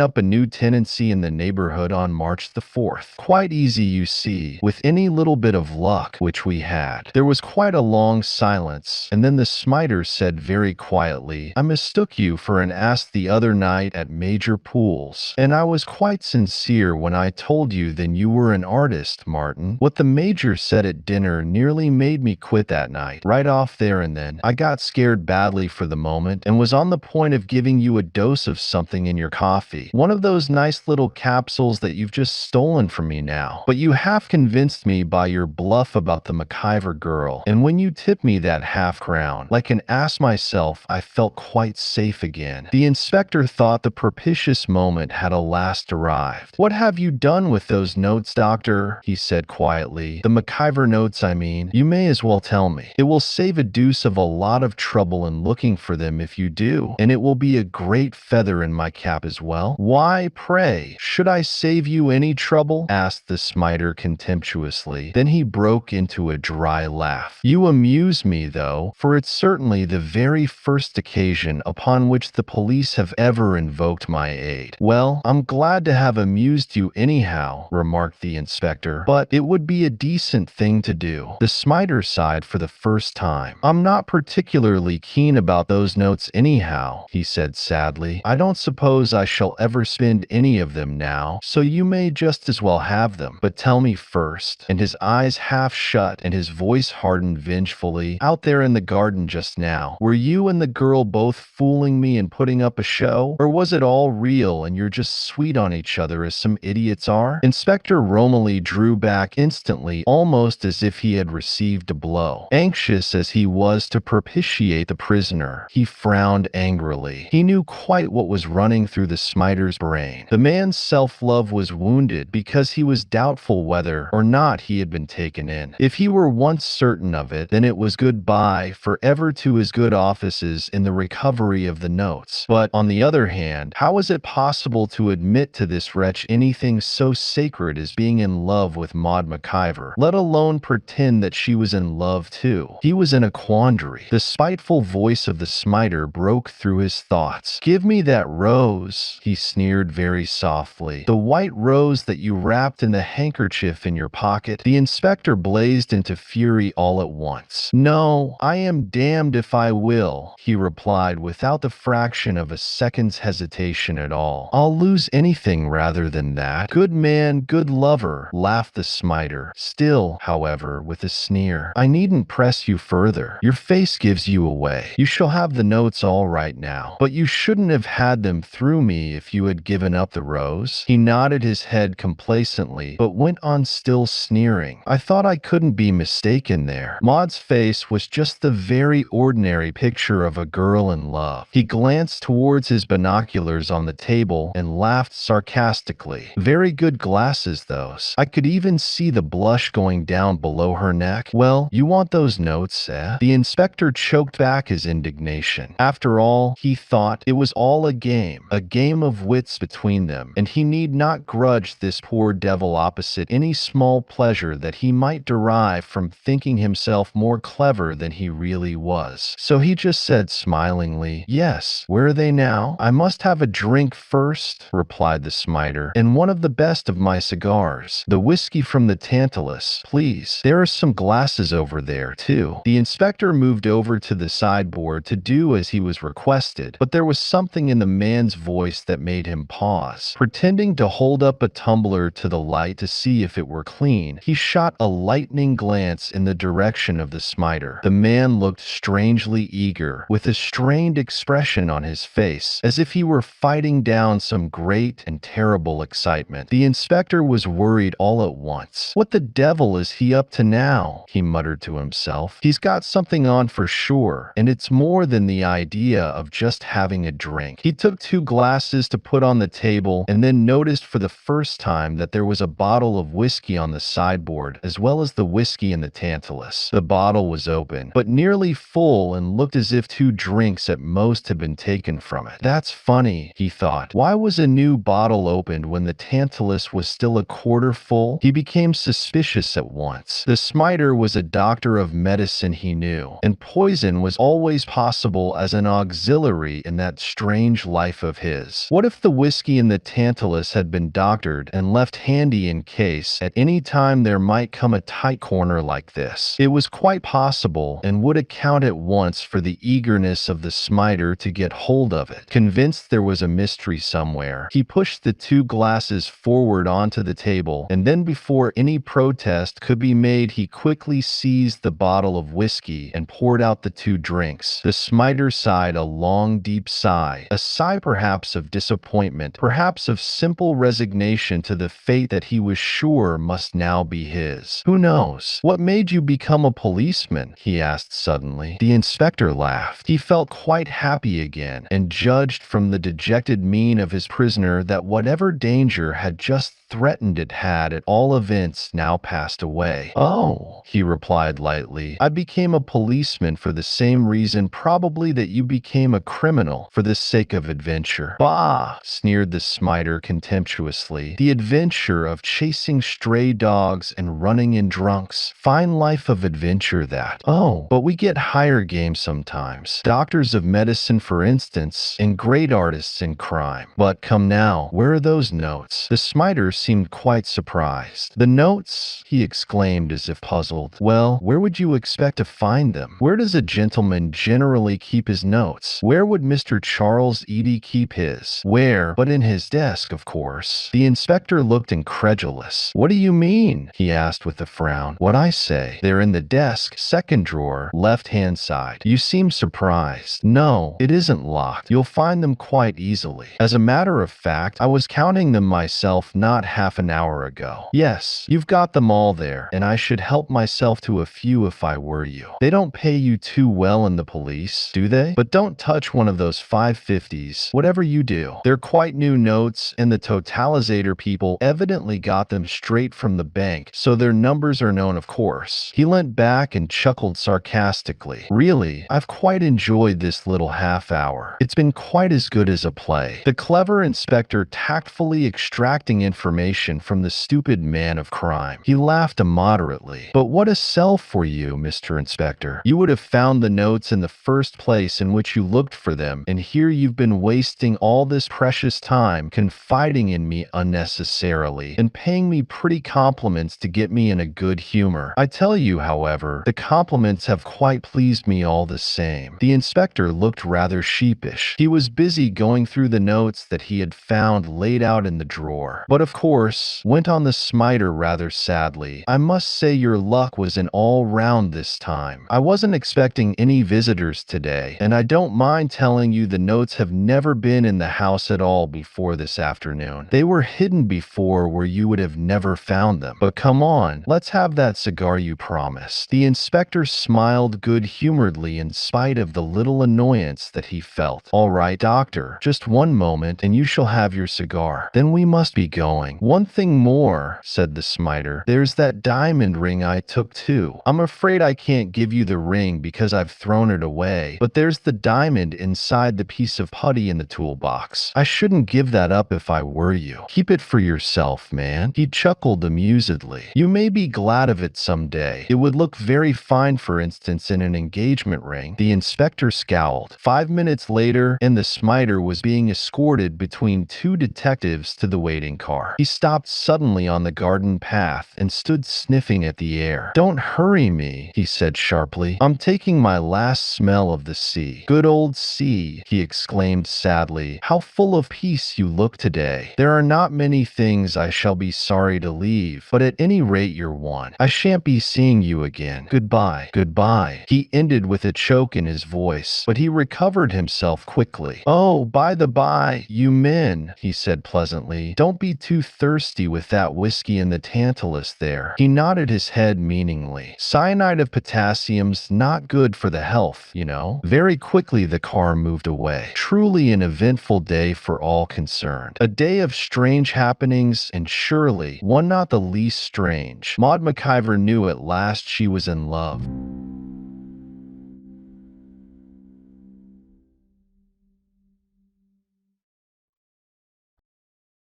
up a new tenancy in the neighborhood on March the 4th? Quite easy, you see, with any little bit of luck, which we had. There was quite a long silence, and then the Smiter said very quietly, I mistook you for an ass the other night at Major Pool's, and I was quite sincere when I told you then you were an artist, Martin. What the Major said at dinner nearly made me quit that night. Right off there and then, I got scared badly for the moment, and was on the point of giving you a dose of something in your coffee. One of those nice little capsules that you've just stolen from me now. But you half convinced me by your bluff about the McIver girl, and when you tipped me that half-crown, like an ass myself, I felt quite safe again. The inspector thought the propitious moment had at last arrived. What have you done with those notes, doctor? He said quietly. The McIver notes, I mean. You may as well tell me. It will save a deuce of a lot of trouble in looking for them if you do, and it will be a great feather in my cap as well. Why, pray, should I save you any trouble? Asked the Smiter contemptuously. Then he broke into a dry laugh. You amuse me, though, for it's certainly the very first occasion upon which the police have ever invoked my aid. Well, I'm glad to have amused you anyhow, remarked the inspector, but it would be a decent thing to do. The Smiter sighed for the first time. I'm not particularly keen about those notes anyhow, he said sadly. I don't suppose I shall ever spend any of them now, so you may just as well have them. But tell me first, and his eyes half shut and his voice hardened vengefully, out there in the garden just now, were you and the girl both fooling me and putting up a show? Or was it all real and you're just sweet on each other as some idiots are? Inspector Romilly drew back instantly, almost as if he had received a blow. Anxious as he was to propitiate the prisoner, he frowned angrily. He knew quite what was running through the Smiter's brain. The man's self-love was wounded because he was doubtful whether or not he had been taken in. If he were once certain of it, then it was goodbye forever to his good offices in the recovery of the notes. But on the other hand, how was it possible to admit to this wretch anything so sacred as being in love with Maud McIver, let alone pretend that she was in love too? He was in a quandary. The spiteful voice of the Smiter broke through his thoughts. "Give me that rose," he sneered very softly. "The white rose that you wrapped in the handkerchief in your pocket." The inspector blazed into fury all at once. "No, I am damned if I will," he replied without the fraction of a second's hesitation at all. "I'll lose anything rather than that." "Good man, good lover," laughed the Smiter, still, however, with a sneer. "I needn't press you further. Your face gives you away. You shall have the notes all right now. But you shouldn't have had them through me if you had given up the rose." He nodded his head complacently, but went on still sneering. "I thought I couldn't be mistaken there." Maud's face was just the very ordinary picture of a girl in love. He glanced towards his binoculars on the table and laughed sarcastically. "Very good glasses, those. I could even see the blush going down below her neck. Well, you want those notes, eh?" The inspector choked back his indignation. After all, he thought, it was all a game of wits between them, and he need not grudge this poor devil opposite any small pleasure that he might derive from thinking himself more clever than he really was. So he just said smilingly, "Yes, where are they now?" "I must have a drink first," replied the Smiter, "and one of the best of my cigars. The whiskey from the Tantalus, please. There are some glasses over there, too." The inspector moved over to the sideboard to do as he was requested, but there was something in the man's voice that made him pause. Pretending to hold up a tumbler to the light to see if it were clean, he shot a lightning glance in the direction of the Smiter. The man looked strangely eager, with a strained expression on his face, as if he were fighting down some great and terrible excitement. The inspector was worried all at once. "What the devil is he up to now?" he muttered to himself. "He's got something on for sure, and it's more than the idea of just having a drink." He took 2 glasses to put on the table and then noticed for the first time that there was a bottle of whiskey on the sideboard, as well as the whiskey in the Tantalus. The bottle was open, but nearly full, and looked as if 2 drinks at most had been taken from it. "That's funny," he thought. "Why was a new bottle opened when the Tantalus was still a quarter full?" He became suspicious at once. The Smiter was a doctor of medicine, he knew, and poison was always possible as an auxiliary in that strange life of his. What if the whiskey in the Tantalus had been doctored and left handy in case at any time there might come a tight corner like this? It was quite possible, and would account at once for the eagerness of the Smiter to get hold of it. Convinced there was a mystery somewhere, he pushed the 2 glasses forward onto the table, and then before any protest could be made, he quickly seized the bottle of whiskey and poured out the 2 drinks. The Smiter sighed a long, deep sigh, a sigh perhaps of disappointment, perhaps of simple resignation to the fate that he was sure must now be his. "Who knows? What made you become a policeman?" he asked suddenly. The inspector laughed. He felt quite happy again, and judged from the dejected mien of his prisoner that whatever danger had just threatened it had, at all events, now passed away. "Oh," he replied lightly, "I became a policeman for the same reason probably that you became a criminal, for the sake of adventure." "Bah!" sneered the Smiter contemptuously. "The adventure of chasing stray dogs and running in drunks. Fine life of adventure, that." "Oh, but we get higher game sometimes. Doctors of medicine, for instance, and great artists in crime. But come now, where are those notes?" The Smiter seemed quite surprised. "The notes?" he exclaimed as if puzzled. "Well, where would you expect to find them? Where does a gentleman generally keep his notes? Where would Mr. Charles Eady keep his? Where but in his desk, of course." The inspector looked incredulous. "What do you mean?" he asked with a frown. "What I say. They're in the desk, second drawer, left-hand side." "You seem surprised." "No, it isn't locked. You'll find them quite easily. As a matter of fact, I was counting them myself not half an hour ago. Yes, you've got them all there, and I should help myself to a few if I were you. They don't pay you too well in the police, do they? But don't touch one of those 550s, whatever you do. They're quite new notes, and the totalizator people people evidently got them straight from the bank, so their numbers are known, of course. He leant back and chuckled sarcastically. Really, I've quite enjoyed this little half hour. It's been quite as good as a play. The clever inspector tactfully extracting information from the stupid man of crime. He laughed immoderately. But what a sell for you, Mr. Inspector. You would have found the notes in the first place in which you looked for them, and here you've been wasting all this precious time confiding in me unnecessarily and paying me pretty compliments to get me in a good humor. I tell you, however, the compliments have quite pleased me all the same. The inspector looked rather sheepish. He was busy going through the notes that he had found laid out in the drawer. But of course, went on the Smiter rather sadly, I must say your luck was an all-round this time. I wasn't expecting any visitors today, and I don't mind telling you the notes have never been in the house at all before this afternoon. They were hidden before where you would have never found them. But come on, let's have that cigar you promised. The inspector smiled good-humoredly in spite of the little annoyance that he felt. All right, doctor, just one moment and you shall have your cigar. Then we must be going. One thing more, said the Smiter. There's that diamond ring I took too. I'm afraid I can't give you the ring because I've thrown it away, but there's the diamond inside the piece of putty in the toolbox. I shouldn't give that up if I were you. Keep it for yourself, man. He chuckled amusedly. You may be glad of it someday. It would look very fine, for instance, in an engagement ring. The inspector scowled. 5 minutes later, and the Smiter was being escorted between two detectives to the waiting car. He stopped suddenly on the garden path and stood sniffing at the air. Don't hurry me, he said sharply. I'm taking my last smell of the sea. Good old sea, he exclaimed sadly. How full of peace you look today. There are not many things I shall be sorry to leave, but at any rate you're one. I shan't be seeing you again. Goodbye. Goodbye. He ended with a choke in his voice, but he recovered himself quickly. Oh, by the by, you men, he said pleasantly, don't be too thirsty with that whiskey and the Tantalus there. He nodded his head meaningly. Cyanide of potassium's not good for the health, you know. Very quickly the car moved away. Truly an eventful day for all concerned. A day of strange happenings, and surely one not the least strange. Maud McIver knew at last she was in love.